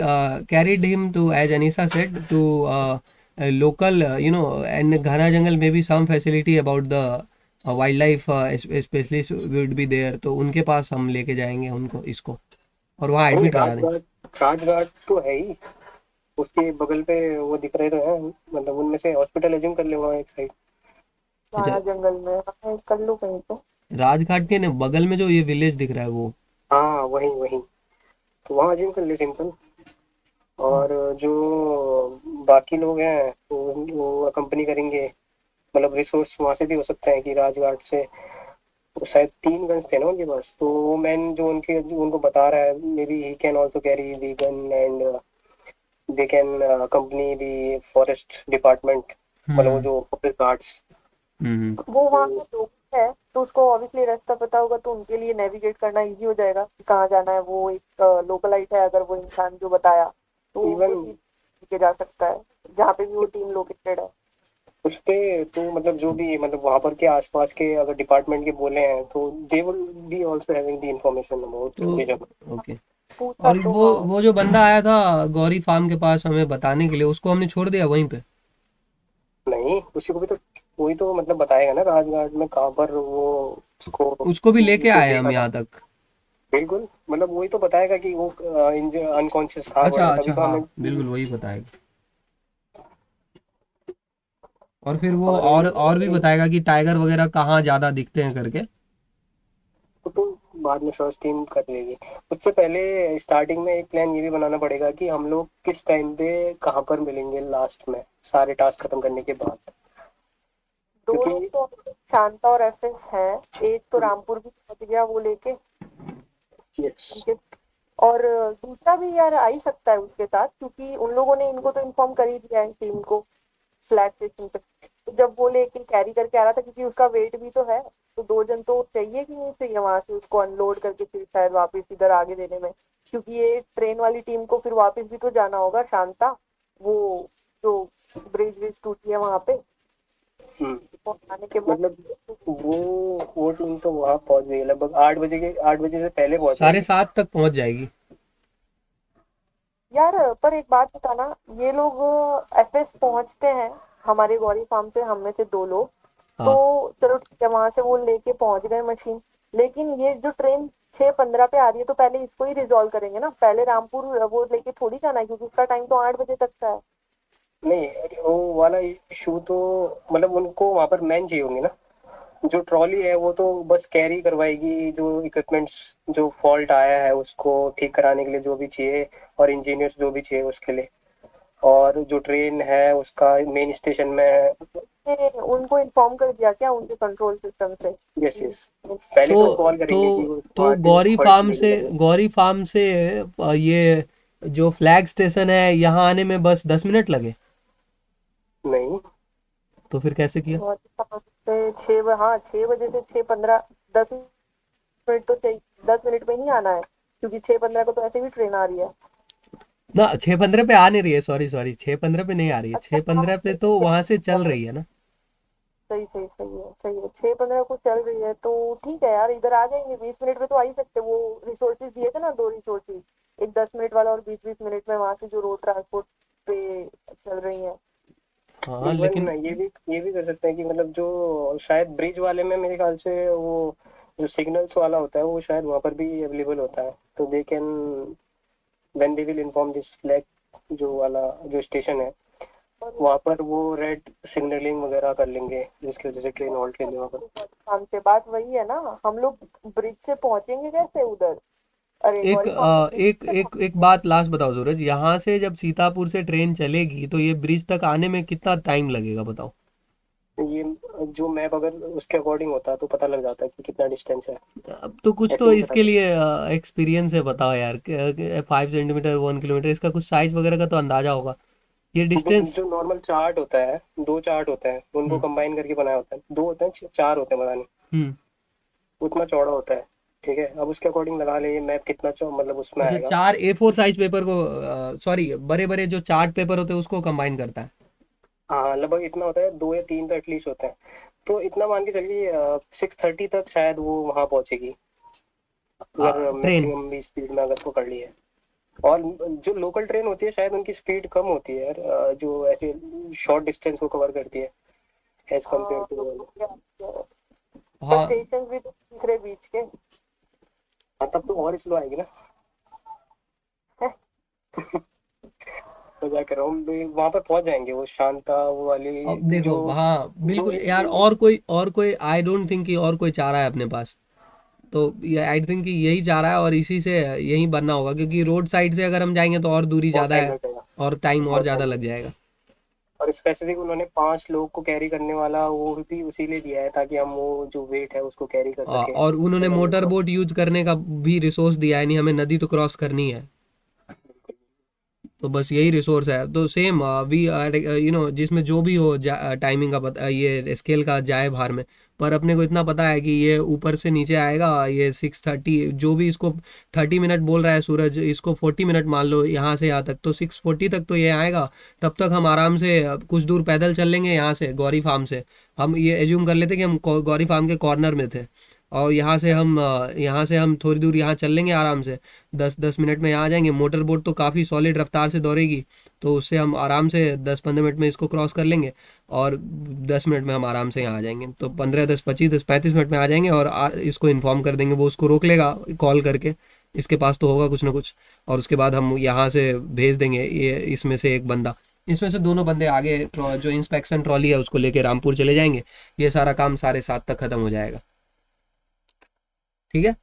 carried him to, as Anisa said, to local, and घना जंगल में भी some facility about the wild life specialist would be there, तो उनके पास हम लेके जाएंगे उनको, इसको, और वहाँ नहीं एडमिट करा देंगे। राजघाट तो है ही, उसके बगल पे वो दिख रहे तो हैं, मतलब उनमें से हॉस्पिटल एज्यूम कर ले वहाँ एक साइड। अच्छा, घाना जंगल में हाँ, कर लो कहीं तो। राजघाट के ने बगल में जो ये विलेज दिख रहा है वो। हाँ वही वही, तो वहाँ एज्यूम कर ले सिंपल। और जो बाकी लोग हैं वो अकम्पनी करेंगे, मतलब रिसोर्स वहां से भी हो सकता है कि राजघाट से, वो शायद 3 गन्स थे ना उनके पास, तो वो मैन जो उनके जो उनको बता रहा है, may be he can also carry the gun and they can company the forest department, मतलब वो हम्म, जो फॉरेस्ट गार्ड्स। हम्म। वो वहाँ पे लोग है तो उसको ऑब्वियसली रास्ता पता होगा, तो उनके लिए नेविगेट करना इजी हो जाएगा कि कहाँ जाना है। वो एक लोकलाइट है, अगर वो इंसान जो बताया तो वो इवन चीज लेके जा सकता है जहाँ पे भी वो टीम लोकेटेड है। उस पे तो मतलब जो भी मतलब वहां पर के आसपास के अगर डिपार्टमेंट के बोले हैं तो they will be also having the information about तो द जगह। ओके। पूछा और तो वो हाँ। वो जो बंदा आया था गौरी फार्म के पास हमें बताने के लिए, उसको हमने छोड़ दिया वहीं पे। नहीं उसी को भी तो, वही तो मतलब बताएगा ना राजघाट में कहाँ पर वो उसको उसको भी लेके कुछ आए हम देखा था। यहाँ तक। बिल्कुल, मतलब वही तो बताएगा कि वो अनकॉन्शियस था अच्छा, पड़ा, तभी अच्छा, तो हाँ, हमें। बिल्कुल वही बताएगा। और फिर वो और और भी बताएगा कि टाइगर वगैरह कहाँ ज्यादा दिखते हैं करके। तो बाद में सर्च टीम कर लेगी। उससे पहले स्टार्टिंग में एक प्लान ये भी बनाना पड़ेगा कि हम लोग किस टाइम पे कहाँ पर मिलेंगे लास्ट में, सारे टास्क खत्म करने के बाद। दो लोग क्योंकि तो शांता और एफएस है, एक तो रामपुर भी पहुंच गया वो लेके यस। उनके, और दूसरा भी यार आ ही सकता है उसके साथ, क्योंकि उन लोगों ने इनको तो इन्फॉर्म कर ही दिया है टीम को फ्लैग स्टेशन पे। तो जब वो लेके कैरी करके आ रहा था, क्योंकि उसका वेट भी तो है, तो 2 जन तो चाहिए कि नहीं चाहिए वहां से उसको अनलोड करके फिर शायद वापस इधर आगे देने में, क्योंकि ये ट्रेन वाली टीम को फिर वापस भी तो जाना होगा शांता, वो जो ब्रिज विज टूटी है वहां पे पहुंचाने के बाद। मतलब वो टीम तो वहां पहुंच गई लगभग 8 बजे के, 8 बजे से पहले पहुंच साढ़े जाएगी। सात तक पहुंच जाएगी। यार पर एक बात बताना, ये लोग एफएस पहुंचते हैं हमारे गौरी फार्म से, हम में से 2 लोग, तो हाँ चलो ठीक है, वहां से वो लेके पहुंच गए मशीन, लेकिन ये जो ट्रेन 6:15 पे आ रही है, तो पहले इसको ही रिजॉल्व करेंगे ना, पहले रामपुर वो लेके थोड़ी जाना है, क्योंकि उसका टाइम तो 8 बजे तक का है। नहीं, अरे वो वाला इशू तो मतलब उनको वहां पर मैन चाहिए होंगे ना। जो ट्रॉली है वो तो बस कैरी करवाएगी जो इक्विपमेंट्स, जो फॉल्ट आया है उसको ठीक कराने के लिए जो भी चाहिए, और इंजीनियर्स जो भी चाहिए उसके लिए। और जो ट्रेन है उसका मेन स्टेशन में। उनको इन्फॉर्म कर दिया क्या उनके कंट्रोल सिस्टम से यस कि यस। पहले तो तो कॉल करेंगे कि वो वहाँ से फॉल्ट लेके जाएंगे। गौरी फार्म से ये जो फ्लैग स्टेशन है यहाँ आने में बस 10 मिनट लगे, नहीं तो फिर कैसे किया? और से 6, हाँ 6 बजे से 6:15, 10 मिनट तो चाहिए, 10 मिनट में ही आना है, क्योंकि 6:15 को तो ऐसे भी ट्रेन आ रही है। ना 6:15 पे आ नहीं रही है, सॉरी सॉरी, 6:15 पे नहीं आ रही है, अच्छा, 6:15 पे तो वहां से चल रही है ना। सही सही सही है, सही है, 6:15 को चल रही है, तो ठीक है यार, इधर आ जाएंगे 20 मिनट में तो आ ही सकते, वो रिसोर्सेज दिए थे ना, 2 रिसोर्सेज, एक 10 मिनट वाला और 20-20 मिनट में वहां से जो रोड ट्रांसपोर्ट पे चल रही है। हाँ इवन लेकिन ये भी कर सकते हैं कि मतलब जो शायद ब्रिज वाले में मेरे ख्याल से वो जो सिग्नल्स वाला होता है वो शायद वहां पर भी अवेलेबल होता है, तो they can when they will inform this flag जो वाला जो स्टेशन है और वहां पर वो रेड सिग्नलिंग वगैरह कर लेंगे जिसकी वजह से ट्रेन हॉल्ट ले ले वहां पर। हमसे बात वही है ना, हम लोग ब्रिज से पहुंचेंगे कैसे उधर, अरे एक गौरी फार्म से ब्रिज एक से एक एक बात लास्ट बताओ सूरज, यहाँ से जब सीतापुर से ट्रेन चलेगी तो ये ब्रिज तक आने में कितना टाइम लगेगा बताओ? ये जो मैप अगर उसके अकॉर्डिंग होता है तो पता लग जाता है कि कितना डिस्टेंस है। अब तो कुछ ऐसे तो नहीं पता इसके चलता। लिए एक्सपीरियंस है, बताओ यार, 5 सेंटीमीटर 1 किलोमीटर, इसका कुछ साइज वगैरह का तो अंदाजा होगा ये डिस्टेंस। जो नॉर्मल चार्ट होता है, 2 चार्ट होते हैं उनको हम्म कंबाइन करके बनाया होता है, 2 होते हैं 4 होते हैं पता नहीं, हम्म। उतना चौड़ा होता है। ठीक है, अब उसके अकॉर्डिंग लगा ले ये मैप कितना मतलब उसमें अच्छा, आएगा। 4 A4 साइज पेपर को, सॉरी, बड़े बड़े जो चार्ट पेपर होते हैं उसको कंबाइन करता है। हाँ लगभग इतना होता है, 2 या 3 तो एटलीस्ट होते हैं। तो इतना मान के चलिए 6:30 तक शायद वो वहाँ पहुंचेगी, अगर ट्रेन। मैक्सिमम भी स्पीड में अगर पकड़ ली है। और जो लोकल ट्रेन होती है शायद उनकी स्पीड कम होती है यार, जो ऐसे शॉर्ट डिस्टेंस को कवर करती है एज कम्पेयर टू। पर हाँ स्टेशन भी तो दिख रहे बीच के। हाँ तब तो और स्लो आएगी ना। मजाक कर रहा हूँ, वहां पर पहुंच जाएंगे वो शांता वो वाली अब देखो, जो हाँ जो बिल्कुल एक यार, और कोई आई डोंट थिंक कि और कोई चाह रहा है अपने पास, तो ये आई थिंक कि यही चाह रहा है और इसी से यही बनना होगा, क्योंकि रोड साइड से अगर हम जाएंगे तो और दूरी बहुत ज़्यादा टाइम है लग जाएगा, और टाइम और बहुत ज़्यादा टाइम लग लगेगा। जाएगा। और स्पेसिफिक उन्होंने 5 लोग को कैरी करने वाला वो भी उसी लिए दिया है ताकि हम वो जो वेट है उसको कैरी कर सके और उन्होंने level motor cross. Boat use करने का भी रिसोर्स दिया है, नहीं हमें नदी तो क्रॉस करनी है, तो बस यही रिसोर्स है, तो सेम वी जिसमें जो भी हो टाइमिंग का पता, ये स्केल का जाए बाहर में, पर अपने को इतना पता है कि ये ऊपर से नीचे आएगा, ये 6:30 जो भी इसको 30 मिनट बोल रहा है सूरज, इसको 40 मिनट मान लो यहाँ से यहाँ तक, तो 6:40 तक तो ये आएगा। तब तक हम आराम से कुछ दूर पैदल चल लेंगे यहाँ से गौरी फार्म से, हम ये एज्यूम कर लेते कि हम गौरी फार्म के कॉर्नर में थे, और यहाँ से हम थोड़ी दूर यहाँ चल लेंगे आराम से, 10-10 मिनट में यहाँ आ जाएंगे, मोटर बोट तो काफ़ी सॉलिड रफ्तार से दौड़ेगी, तो उससे हम आराम से 10-15 मिनट में इसको क्रॉस कर लेंगे, और 10 मिनट में हम आराम से यहाँ आ जाएंगे, तो 15-10-25-10-35 मिनट में आ जाएंगे, और इसको इन्फॉर्म कर देंगे, वो उसको रोक लेगा कॉल करके, इसके पास तो होगा कुछ ना कुछ, और उसके बाद हम यहाँ से भेज देंगे ये इसमें से एक बंदा, इसमें से दोनों बंदे आगे जो इंस्पेक्शन ट्रॉली है उसको लेके रामपुर चले जाएंगे, ये सारा काम 7:30 तक खत्म हो जाएगा। ठीक है।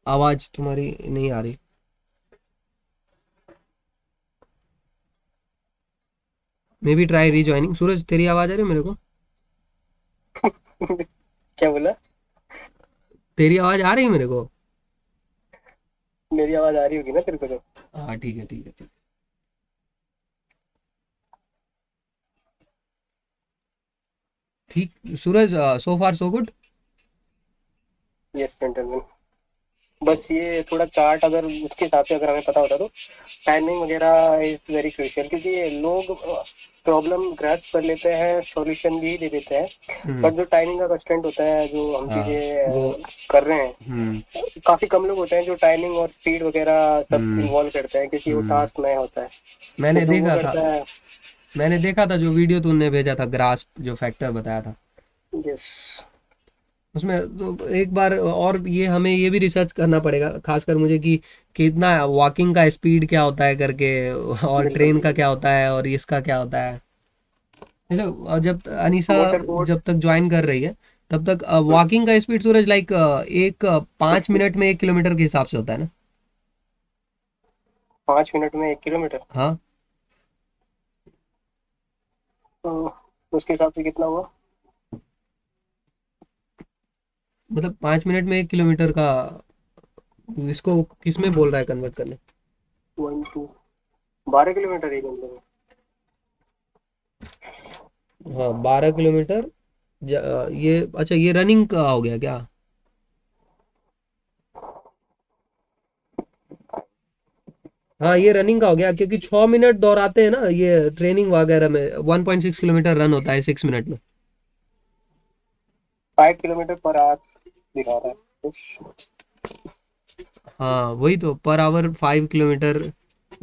आवाज़ तुम्हारी नहीं आ रही। Maybe try rejoining. Suraj तेरी आवाज आ रही है मेरे को? क्या बोला? तेरी आवाज आ रही है मेरे को? मेरी आवाज आ रही होगी ना तेरे को तो। हाँ ठीक है ठीक है ठीक। ठीक सूरज, सो फार सो गुड। Yes gentleman. बस ये थोड़ा चार्ट अगर उसके हिसाब से अगर हमें पता होता तो टाइमिंग वगैरह इज वेरी क्रूशियल, क्योंकि ये लोग प्रॉब्लम ग्रैस्प कर लेते हैं, सॉल्यूशन भी दे देते हैं, हम्म। बट जो टाइमिंग का कंस्ट्रेंट होता है, जो हम हाँ चीजें वो। कर रहे हैं, हम्म। काफी कम लोग होते हैं जो टाइमिंग और स्पीड वगैरह सब हम्म। इन्वॉल्व करते हैं, क्योंकि वो हम्म। टास्क नया होता है। तो मैंने जो वो देखा था। करता है। मैंने देखा था जो वीडियो तूने भेजा था, ग्रास्प जो फैक्टर बताया था यस। उसमें, तो एक बार और ये हमें ये भी रिसर्च करना पड़ेगा, खासकर मुझे, कि कितना वॉकिंग का स्पीड क्या होता है करके, और बिल्कुल ट्रेन का बिल्कुल। क्या होता है और इसका क्या होता है। जैसे जब अनीसा मोटर बोट। जब तक ज्वाइन कर रही है तब तक वॉकिंग का स्पीड सूरज लाइक एक 5 मिनट में 1 किलोमीटर के हिसाब से होता है ना? 5 मिनट में 1 किलोमीटर? हाँ। तो उसके हिसाब से कितना हुआ? मतलब 5 मिनट में 1 किलोमीटर का, इसको किस में बोल रहा है कन्वर्ट करने? 1 2 12 किलोमीटर 1 घंटे में। हाँ 12 किलोमीटर। ये अच्छा, ये रनिंग का हो गया क्या? हाँ ये रनिंग का हो गया, क्योंकि 6 मिनट दौड़ाते हैं ना ये ट्रेनिंग वगैरह में, 1.6 किलोमीटर रन होता है 6 मिनट में। 5 किलोमीटर पर आवर दिखा रहा है कुछ। हाँ वही तो, per hour 5 kilometre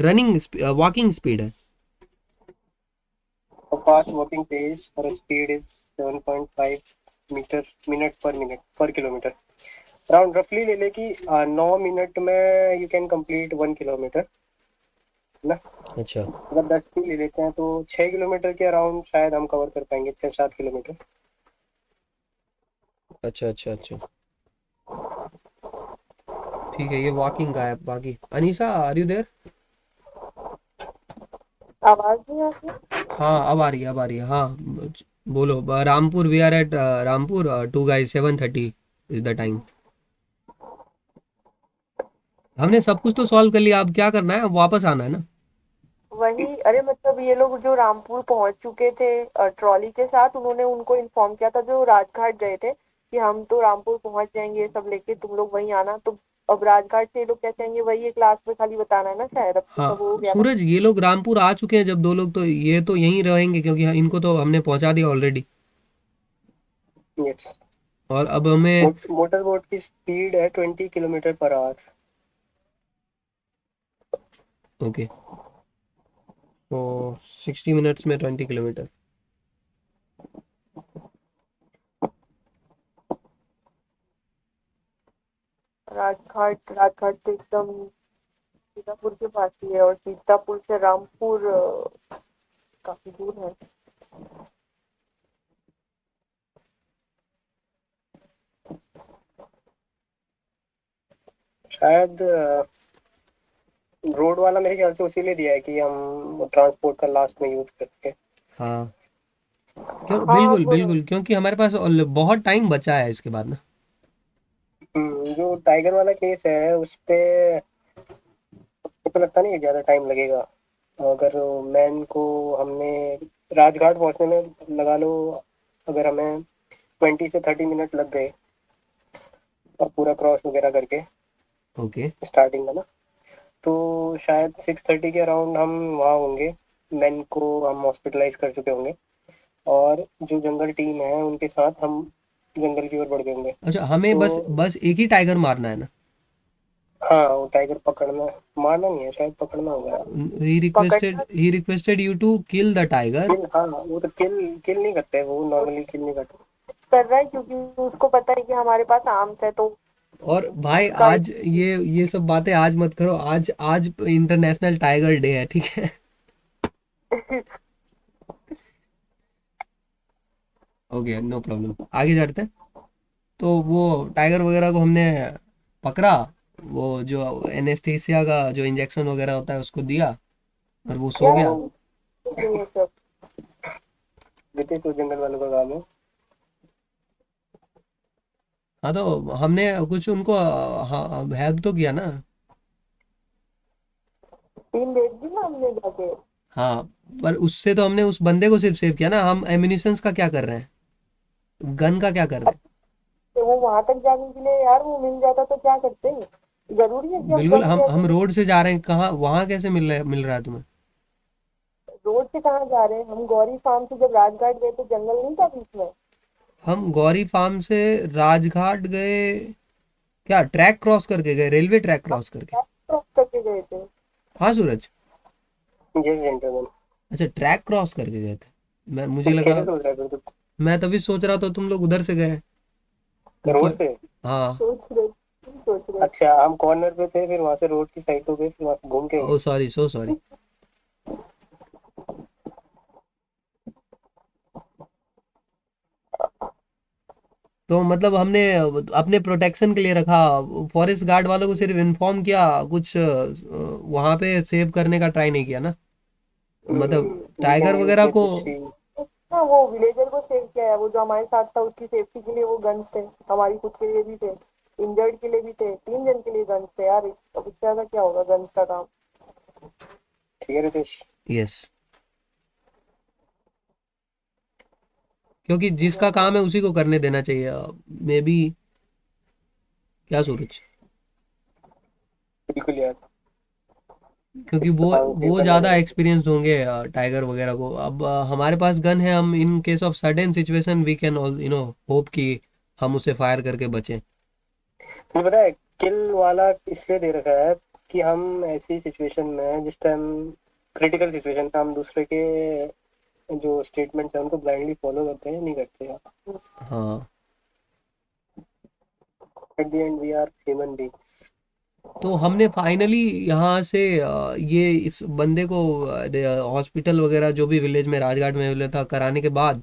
running walking speed है। और फास्ट वॉकिंग पेस और स्पीड इज 7.5 मिनट पर किलोमीटर। अराउंड रफली ले ले कि 9 मिनट में यू कैन कंप्लीट 1 किलोमीटर ना। अच्छा अगर 10 की ले लेते हैं तो 6 किलोमीटर के अराउंड शायद हम कवर कर पाएंगे, 6 7 किलोमीटर। अच्छा अच्छा अच्छा। ठीक है, ये वॉकिंग का है। बाकी अनीसा, आर यू देयर? आवाज नहीं आ रही? हाँ अब आ रही है, अब आ रही है। हाँ बोलो। Rampur, we are at Rampur, 2 guys, 7:30 is the time. हमने सब कुछ तो सॉल्व कर लिया, अब क्या करना है? अब वापस आना है ना? वही, अरे मतलब ये लोग जो रामपुर पहुंच चुके थे ट्रॉली के साथ, उन्होंने उनको इन्फॉर्म किया था जो राजघाट गए थे कि हम तो रामपुर पहुंच जाएंगे ये सब लेके, तुम लोग वहीं आना। तो अब राजघाट से ये लोग क्या चाहेंगे, वही एक क्लास में खाली बताना है ना, शायद अब तो सब हाँ हो गया ना। सूरज, ये लोग रामपुर आ चुके हैं जब दो लोग, तो ये तो यहीं रहेंगे, क्योंकि इनको तो हमने पहुंचा दिया ऑलरेडी। यस। और अब हमें। मोटर बोट की स्पीड है 20 किलोमीटर पर आवर। ओके, तो 60 मिनट्स में 20 किलोमीटर। राजघाट, राजघाट तो एकदम सीतापुर के पास ही है, और सीतापुर से रामपुर काफी दूर है। शायद रोड वाला मेरे ख्याल से उसी लिए दिया है कि हम ट्रांसपोर्ट का लास्ट में यूज कर सके। हाँ क्यों, हाँ बिल्कुल अब बिल्कुल, क्योंकि हमारे पास बहुत टाइम बचा है इसके बाद ना। जो टाइगर वाला केस है उस पे मुझे तो लगता नहीं है ज्यादा टाइम लगेगा। अगर मैन को हमने राजघाट पहुंचने में लगा लो, अगर हमें 20 से 30 मिनट लग गए और पूरा क्रॉस वगैरह करके ओके। स्टार्टिंग में ना, तो शायद 6:30 के अराउंड हम वहाँ होंगे। मैन को हम हॉस्पिटलाइज कर चुके होंगे, और जो जंगल टीम है उनके साथ हम जंगल की ओर बढ़ जाएंगे। अच्छा, हमें तो बस बस एक ही टाइगर मारना है ना? हाँ, वो टाइगर पकड़ना, मारना नहीं है, शायद पकड़ना होगा। पकड़ना ही requested you to kill the tiger. Kill, हाँ वो तो किल किल नहीं करते, वो नॉर्मली किल नहीं करते। कर रहा है क्योंकि उसको पता है कि हमारे पास आर्म्स है, तो और भाई उसका आज ये सब बातें आज मत करो, आज आज इंटरनेशनल टाइगर डे है, ठीक है? ओके, नो प्रॉब्लम, आगे चलते हैं। तो वो टाइगर वगैरह को हमने पकड़ा, वो जो एनेस्थीसिया का जो इंजेक्शन वगैरह होता है उसको दिया, और वो सो यार गया। वो नहीं है सब। रितेश, वो जंगल वालों का काम है। हाँ तो हमने कुछ उनको हाँ हेल्प तो किया ना। 3 भेज दी ना हमने जाके। हाँ पर उससे तो हमने उस बंदे को सिर्फ सेव किया ना, हम एमिनिशंस का क्या कर रहे हैं, गन का क्या कर रहे तो वो वहां तक जाने के लिए यार वो मिल जाता तो क्या करते? जरूरी है कि हैं। हम बिल्कुल, गन हम से रोड से जा रहे हैं, कहाँ वहां कैसे मिल रहा है तुम्हें। रोड से कहाँ जा रहे हैं? हम गौरी फार्म से जब राजघाट गए तो जंगल नहीं था बीच में? हम गौरी फार्म से राजघाट गए, क्या ट्रैक क्रॉस करके गए, रेलवे ट्रैक क्रॉस करके। क्रॉस करके गए थे। हाँ सूरज। Yes gentleman. अच्छा ट्रैक क्रॉस करके गए थे, मैं मुझे तो लगा, कैसे सोच रहा है फिर तो? मैं तभी सोच रहा था तुम लोग उधर से गए रोड ऊपर। से। हाँ। सोच रहे अच्छा, हम कॉर्नर पे थे, फिर वहां से रोड की साइड हो गए, फिर वहां से घूम के ओ सॉरी, सो सॉरी। तो मतलब हमने अपने प्रोटेक्शन के लिए रखा, फॉरेस्ट गार्ड वालों को सिर्फ इन्फॉर्म किया, कुछ वहां पे सेव करने का ट्राई नहीं किया ना, मतलब वी टाइगर कैन यूज वगैरह द को। फिशी। हाँ, वो विलेजर को सेव किया है। वो जो हमारे साथ था उसकी सेफ्टी के लिए वो गन्स थे, हमारी खुद के लिए भी थे, इंजर्ड के लिए भी थे, 3 जन के लिए गन्स थे यार। अब इससे ज्यादा क्या होगा गन्स का काम? ठीक है रितेश। यस, क्योंकि जिसका काम है उसी को करने देना चाहिए, मे बी। क्या सूरज, बिल्कुल यार। क्योंकि इसका काम सेव वो करने ज्यादा देना चाहिए। एक्सपीरियंस होंगे टाइगर वगैरह को। अब हमारे पास गन है, हम in case of sudden situation we can all hope कि हम उसे फायर करके बचें। मुझे पता है, किल वाला इसलिए दे रखा है कि हम ऐसी सिचुएशन में, जिस टाइम क्रिटिकल सिचुएशन में, हम दूसरे के जो स्टेटमेंट्स है उनको ब्लाइंडली फॉलो करते हैं, नहीं करते हैं। हाँ at the end we are human beings. तो हमने फाइनली यहाँ से ये इस बंदे को हॉस्पिटल वगैरह जो भी विलेज में राजघाट में मिला था कराने के बाद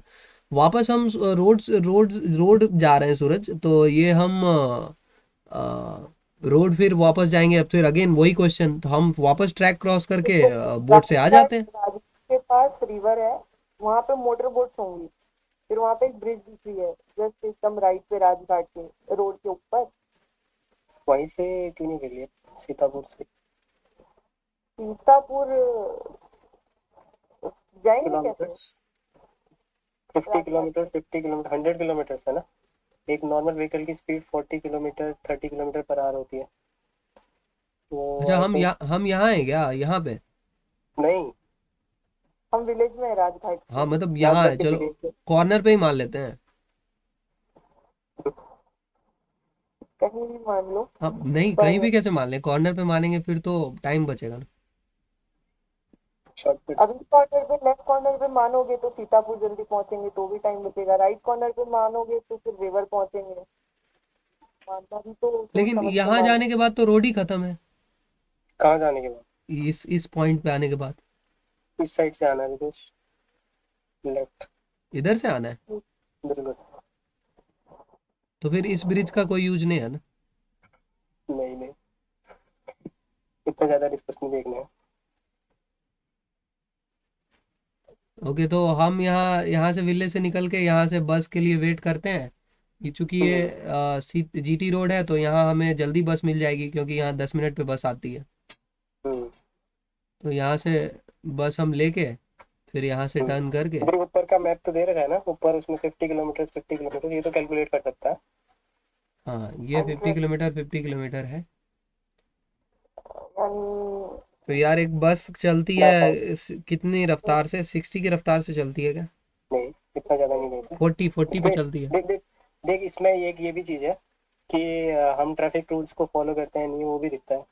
वापस हम रोड जा रहे हैं सूरज। तो ये हम रोड फिर वापस जाएंगे, अब फिर अगेन वही क्वेश्चन, तो हम वापस ट्रैक क्रॉस करके बोट से आ जाते हैं। राजगीर के पास रिवर है, वहां पे मोटर बोट्स होंगी। फिर वहां पे एक ब्रिज दिख रही है जस्ट एकदम राइट पे, राजघाट के रोड के ऊपर। वहीं से क्यों नहीं कर लिया, सीतापुर से? सीतापुर जाएंगे कैसे? किलोमीटर, 50 किलोमीटर, 50 किलोमीटर, 100 किलोमीटर है ना। एक नॉर्मल व्हीकल की speed 40 kilometre, 30 kilometre per hour होती है। तो अच्छा आई थिंक। हम यहाँ हैं क्या, यहाँ पे। नहीं, हम विलेज में है राजघाट हाँ के। मतलब यहाँ है, राजघाट के चलो विलेज से। कॉर्नर पे ही मान लेते हैं। कहीं भी मान लो। हाँ नहीं, कहीं पर भी कैसे मान लें, कॉर्नर पे मानेंगे फिर तो टाइम बचेगा ना। शॉर्टकट। अभी कॉर्नर पे, लेफ्ट कॉर्नर पे मानोगे तो सीतापुर जल्दी पहुंचेंगे, तो भी टाइम बचेगा। राइट कॉर्नर पे मानोगे तो फिर रिवर पहुंचेंगे। मानना भी तो सोच लेकिन समझ के यहाँ मानो। जाने के बाद तो रोड ही खत्म है, कहाँ जाने के बाद? इस पॉइंट पे आने के बाद। इस साइड से आना है रितेश, लेफ्ट। इधर से आना है, बिल्कुल। तो फिर इस ब्रिज का कोई यूज नहीं है ना। नहीं नहीं, इतना ज्यादा डिस्कस नहीं देखना है। ओके तो हम यहाँ यहाँ से विलेज से निकल के यहाँ से बस के लिए वेट करते हैं। चूंकि हम्म, ये जीटी रोड है तो यहाँ हमें जल्दी बस मिल जाएगी, क्योंकि यहाँ 10 मिनट पे बस आती है। हम्म, तो यहाँ से बस हम लेके फिर यहाँ से टर्न करके। इधर ऊपर का मैप तो दे रखा है ना ऊपर, उसमें 50 किलोमीटर, 50 किलोमीटर, ये तो कैलकुलेट कर सकता है। हाँ ये 50 किलोमीटर, 50 किलोमीटर है। यानी तो यार एक बस चलती है मैप आउट। कितनी रफ्तार से, 60 की रफ्तार से चलती है क्या, नहीं, इतना ज्यादा नहीं देते। 40 पे देख चलती है। देख देख देख, इसमें एक ये भी चीज है कि हम ट्रैफिक रूल्स को फॉलो करते हैं नहीं, वो भी दिखता है।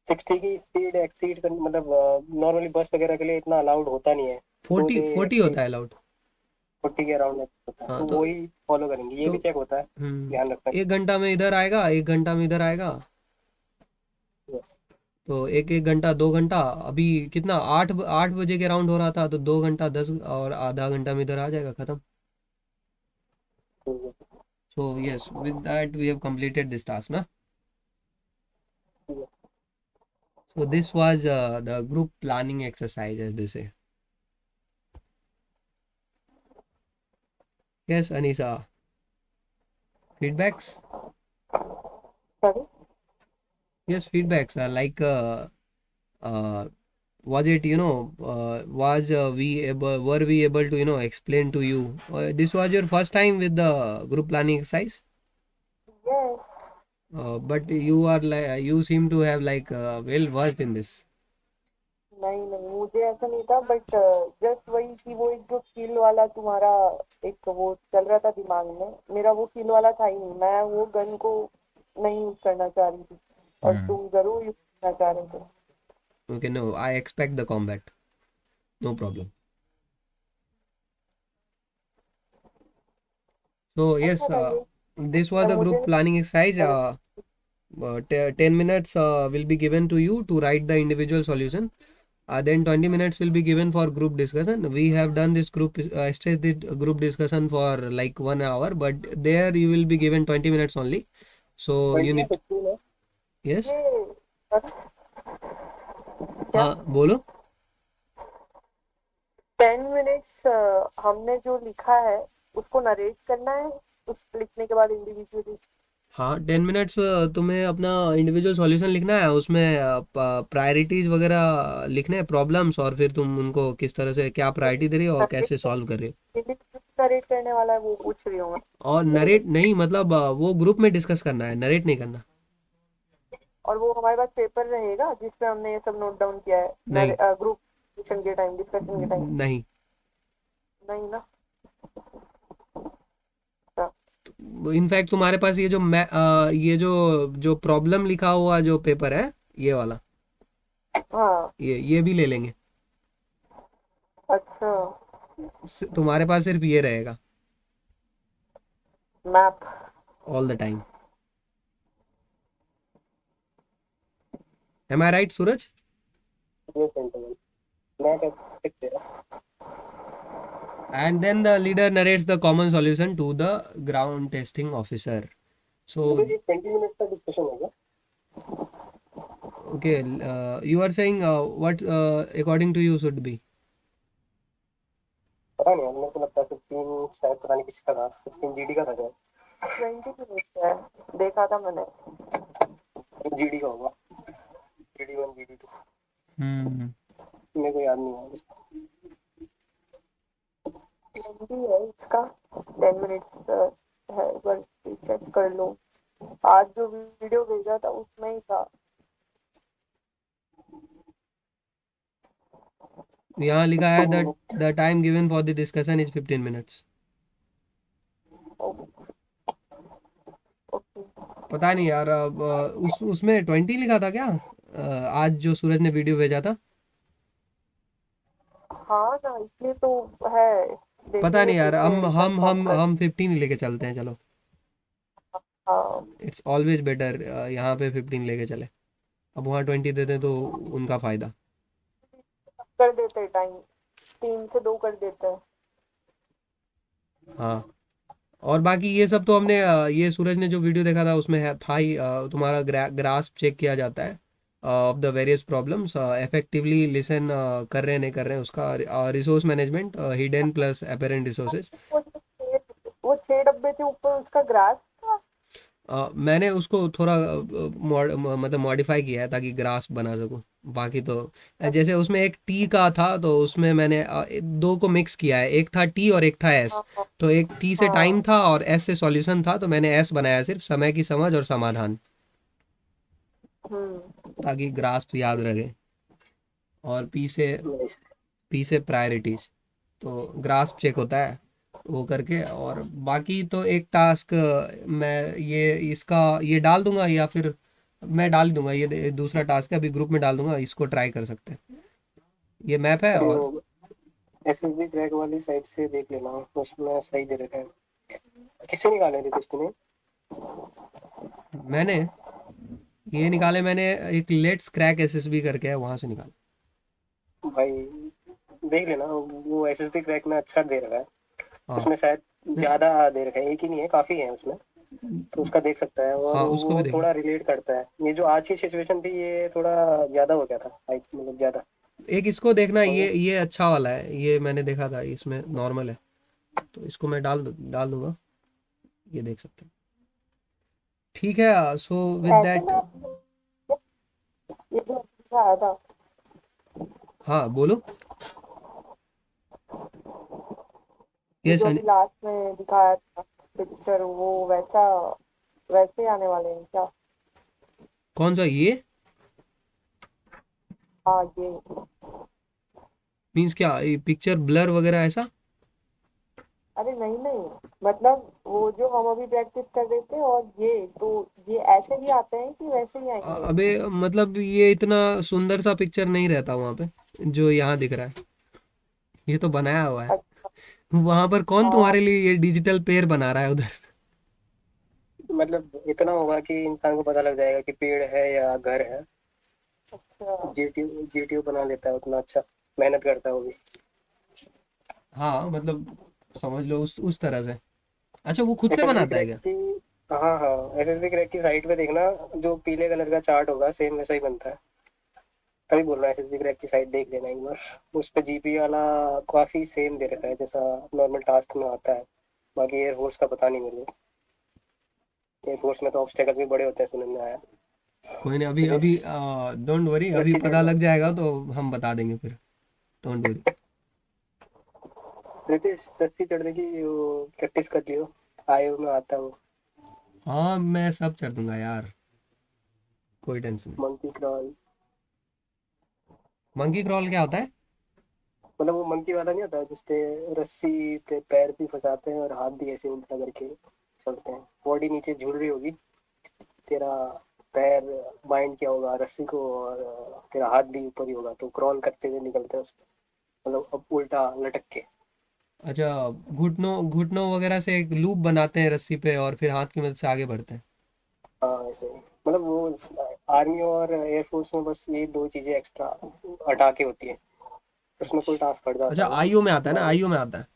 60 की स्पीड एक्सीड कर, मतलब नॉर्मली बस वगैरह के लिए इतना अलाउड होता नहीं है। तो 40 दे 40 एक्सीड होता है अलाउड। 40 के अराउंड होता है, हाँ तो तो वही फॉलो करेंगे, ये तो भी चेक होता है। ध्यान रखना। 1 घंटा में इधर आएगा, 1 घंटा में इधर आएगा। यस। तो एक एक घंटा, 2 घंटा। अभी कितना, 8 बजे के राउंड हो रहा था, तो 2 घंटा 10 और आधा घंटा में इधर आ जाएगा, खत्म। So yes, with that we have completed this task ना। So this was the group planning exercise as they say. Yes, Anisa. Feedbacks? Sorry. Yes, feedbacks are like uh, was it was we able were we able to explain to you? This was your first time with the group planning exercise, Yes. but you are like you seem to have like well versed in this. नहीं नहीं, मुझे ऐसा नहीं था, but just वही कि वो एक जो फील वाला तुम्हारा एक वो चल रहा था दिमाग में, मेरा वो फील वाला था ही नहीं। मैं वो गन को नहीं यूज करना चाह रही थी, और तुम जरूर यूज करना चाह रहे थे। Okay, no, I expect the combat. No problem. So अच्छा yes, था ये। this was पर the मुझे group planning exercise. नहीं। 10 minutes will be given to you to write the individual solution. Then 20 minutes will be given for group discussion. We have done this group discussion for like 1 hour, but there you will be given 20 minutes only. So you 20 या need, 15 है? yes, ये क्या हाँ बोलो. 10 minutes हमने जो लिखा है उसको नरेट करना है, उस लिखने के बाद इंडिविजुअली। हाँ 10 मिनट्स तुम्हें अपना इंडिविजुअल सॉल्यूशन लिखना है, उसमें प्रायोरिटीज वगैरह लिखने हैं, प्रॉब्लम्स, और फिर तुम उनको किस तरह से क्या प्रायोरिटी दे रही हो और कैसे सॉल्व कर रहे हो. नरेट करने वाला है वो पूछ रही हूँ मैं। और नरेट नहीं, मतलब वो ग्रुप में डिस्कस करना है, नरेट नहीं करना. और वो हमारे पास पेपर रहेगा जिसपे हमने ये सब नोट डाउन किया नहीं. है ग्रुप डिस्कशन के टाइम, डिस्कशन के टाइम। नहीं. नहीं ना। इनफैक्ट तुम्हारे पास ये जो प्रॉब्लम लिखा हुआ जो पेपर है, ये वाला, हाँ। ये भी ले लेंगे. अच्छा। तुम्हारे पास सिर्फ ये रहेगा map. All the time. Am I right Suraj? ये सेंटेंस मैं कर सकते हैं। And then the leader narrates the common solution to the ground testing officer. So मुझे ये 20 मिनट का डिस्कशन होगा। okay, you are saying what according to you should be. पता नहीं, मेरे को लगता है 15, शायद पता नहीं किसका था, 15 जीडी का था क्या? 20 मिनट्स है, देखा था मैंने। जीडी का होगा, जीडी 1 जीडी 2, हम्म. मेरे को याद नहीं है उसका। 20 है इसका। 10 मिनट्स है, एक बार चेक कर लो। आज जो वीडियो भेजा था उसमें ही था। यहाँ लिखा है that the time given for the discussion is 15 minutes. Okay. पता नहीं यार, अब उसमें 20 लिखा था क्या? आज जो सूरज ने वीडियो भेजा था. हाँ ना, इसलिए तो है। पता देखेंगे नहीं यार, फिर से कंफर्म कर। हम 15 लेके चलते हैं, चलो. हाँ, इट्स ऑलवेज बेटर यहाँ पे 15 लेके चले. अब वहाँ 20 देते तो उनका फायदा. कर देते टाइम, 3 से 2 कर देते हैं। हाँ. और बाकी ये सब तो हमने ये सूरज ने जो वीडियो देखा था उसमें था ही. तुम्हारा ग्रास्प चेक किया जाता है of the various problems, effectively listen कर रहे हैं नहीं कर रहे हैं उसका. Resource management, hidden plus apparent resources. वो 6 डब्बे थे ऊपर, उसका ग्रास था। मैंने उसको थोड़ा मतलब मॉडिफाई किया है ताकि ग्रास्प बना सकूं. बाकी तो जैसे उसमें एक टी का था तो उसमें मैंने दो को मिक्स किया है, एक था टी और एक था एस. हाँ तो एक टी से टाइम था और एस से सॉल्यूशन था, तो मैंने एस बनाया सिर्फ समय की समझ और समाधान, ताकि ग्रास्प याद रहे. और पी से प्रायोरिटीज. तो ग्रास्प चेक होता है वो करके. और बाकी तो एक टास्क मैं ये डाल दूंगा, या फिर मैं डाल दूंगा, ये दूसरा टास्क है, अभी ग्रुप में डाल दूंगा, इसको ट्राई कर सकते हैं. ये मैप है. और तो एसएसबी ट्रैक वाली साइट से देख लेना, उसमें सही दे रखा है। किससे निकाले थे तूने? मैंने ये निकाले, मैंने एक लेट्स क्रैक एसएसबी करके है, वहां से निकाला. भाई देख लेना, वो एसएसबी क्रैक में अच्छा दे रखा है। हाँ. उसमें शायद ज्यादा दे रखा है, एक ही नहीं है, काफी है उसमें, तो उसका देख सकता है। और हाँ उसको भी वो देखो. थोड़ा रिलेट करता है। ये जो आज की सिचुएशन थी ये थोड़ा ज्यादा हो गया था, मतलब ज्यादा। एक इसको देखना, तो ये अच्छा वाला है, ये मैंने देखा था, इसमें नॉर्मल है. तो इसको मैं डाल दूंगा, ये देख सकते हैं। ठीक है, सो विद ऐसे दैट। में ये जो आया था, हाँ बोलो। ये यस। जो अभी लास्ट में दिखाया था पिक्चर, वो वैसा वैसे आने वाले हैं क्या? कौन सा ये? हाँ ये। मीन्स क्या, पिक्चर ब्लर वगैरह ऐसा? अरे नहीं नहीं, मतलब वो जो हम अभी प्रैक्टिस कर रहे थे और ये ऐसे भी आते हैं कि वैसे ही आएंगे? अबे मतलब ये इतना सुंदर सा पिक्चर नहीं रहता वहाँ पे जो यहाँ दिख रहा है। ये तो बनाया हुआ है। अच्छा। वहां पर कौन हाँ। तुम्हारे लिए ये डिजिटल पेड़ बना रहा है उधर? मतलब इतना होगा कि इंसान को पता लग जाएगा कि पेड़ है या घर है। अच्छा। जीटीयू बना लेता है उतना अच्छा, मेहनत करता है वो भी। हाँ मतलब समझ लो उस तरह से। अच्छा, वो खुद से एसएसडी बनाता है क्रैक क्या? की। हाँ हाँ, एसएसडी क्रैक की साइट पे देखना, जो पीले कलर का चार्ट होगा सेम वैसा ही बनता है। तभी बोल रहा है, एसएसडी क्रैक की साइट देख लेना एक बार। उस पे जीपी वाला काफी सेम दे रखा है जैसा नॉर्मल टास्क में आता है। बाकी एयरफोर्स का पता नहीं मेरे को। एयरफोर्स में तो ऑब्स्टेकल भी बड़े होते हैं सुनने में आया। कोई नहीं, अभी रितेश, अभी डोंट वरी, अभी रस्सी चढ़ पता जाओ। लग जाएगा तो हम बता देंगे फिर। Don't worry. रितेश, रस्सी चढ़ने की वो प्रैक्टिस कर लियो, आयु में आता है वो। हाँ मैं सब कर दूंगा यार, कोई टेंशन नहीं। Monkey crawl. मंकी क्रॉल क्या होता है? मतलब वो मंकी वाला नहीं होता जिसपे रस्सी पे पैर भी फंसाते हैं और हाथ भी ऐसे उल्टा करके चलते हैं, बॉडी नीचे झूल रही होगी, तेरा पैर बाइंड किया होगा रस्सी को, और तेरा हाथ भी ऊपर ही होगा, तो क्रॉल करते हुए निकलते हैं उसपे, मतलब अब उल्टा लटक के। अच्छा, घुटनों घुटनों वगैरह से एक लूप बनाते हैं रस्सी पे और फिर हाथ की मदद से आगे बढ़ते हैं। हाँ ऐसे ही। मतलब वो आर्मी और एयरफोर्स में बस ये दो चीजें एक्स्ट्रा हटा के होती है, उसमें कोई टास्क पड़ जाता अच्छा, है वो। आईओ में आता है ना, बाकी आईओ में आता है।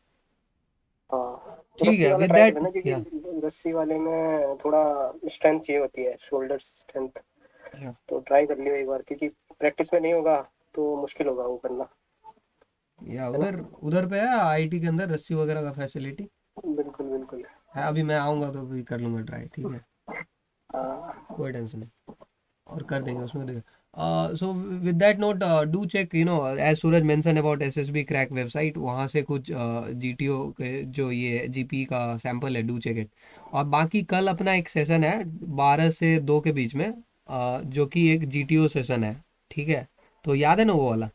हाँ, ठीक रस्सी है, वाला विद ट्राई कर दैट। लेना, क्योंकि या रस्सी वाले में थोड़ा स्ट्रेंथ चाहिए होती है, शोल्डर स्ट्रेंथ। या तो ट्राई कर लियो एक बार, क्योंकि प्रैक्टिस में नहीं होगा तो मुश्किल होगा वो करना, या है ना। उधर उधर पे है आईटी के अंदर रस्सी वगैरह का फैसिलिटी बिल्कुल बिल्कुल। है। अभी मैं आऊँगा तो भी कर लूँगा ट्राई, ठीक है। हाँ। कोई टेंशन नहीं, और कर देंगे उसमें देखो। So with that note, do check, as Suraj mention about SSB crack website, वहाँ से कुछ जीटीओ के जो ये जीपी का सैंपल है, डू चेक इट। और बाकी कल अपना एक सेशन है 12 से 2 के बीच में, जो कि एक जीटीओ सेशन है, ठीक है। तो याद है ना वो वाला?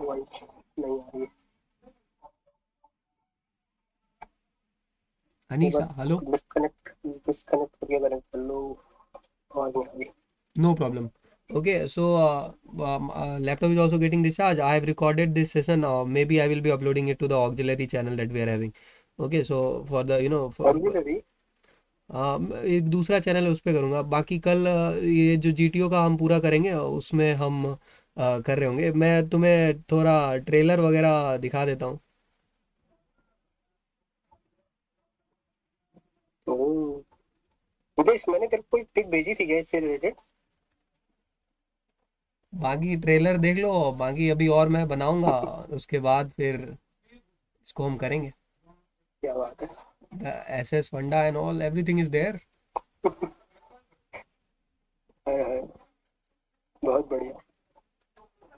वही नहीं आ रही है। एक अनीसा, बार हेलो। डिस्कनेक्ट डिस्कनेक्ट करके कनेक्ट कर लो, आवाज नहीं आ रही। No problem. Okay, so laptop is also getting discharged. I have recorded this session. Maybe I will be uploading it to the auxiliary channel that we are having. Okay, so for the for और भी लगी। एक दूसरा channel है उस पे करूँगा। बाकी कल ये जो जीटीओ का हम पूरा करेंगे, उसमें हम कर रहे होंगे। मैं तुम्हें थोड़ा ट्रेलर वगैरह दिखा देता हूँ। तो विदेश, मैंने तेरे को कोई पिक भेजी थी क्या इससे रिलेटेड? बाकी ट्रेलर देख लो, बाकी अभी और मैं बनाऊंगा, उसके बाद फिर इसको हम करेंगे। क्या बात है। The SS फंडा and all everything is there. Hi hi, बहुत बढ़िया।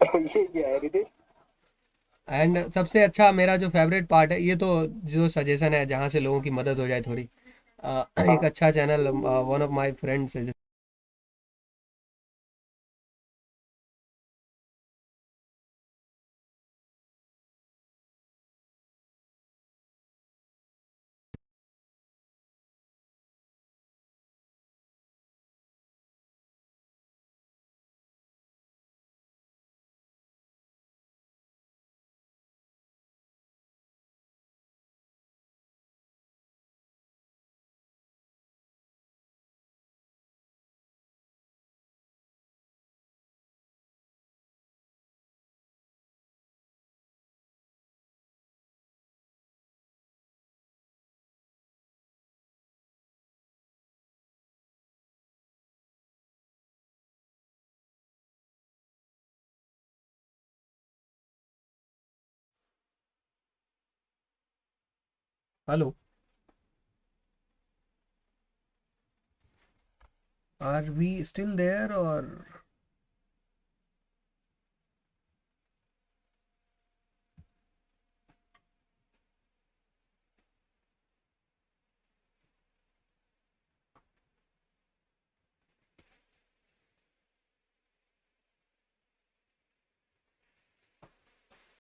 ये क्या है रितेश? एंड सबसे अच्छा मेरा जो फेवरेट पार्ट है, ये तो जो सजेशन है जहाँ से लोगों की मदद हो जाए थोड़ी, एक हाँ। अच्छा channel one of my friends Hello, are we still there or?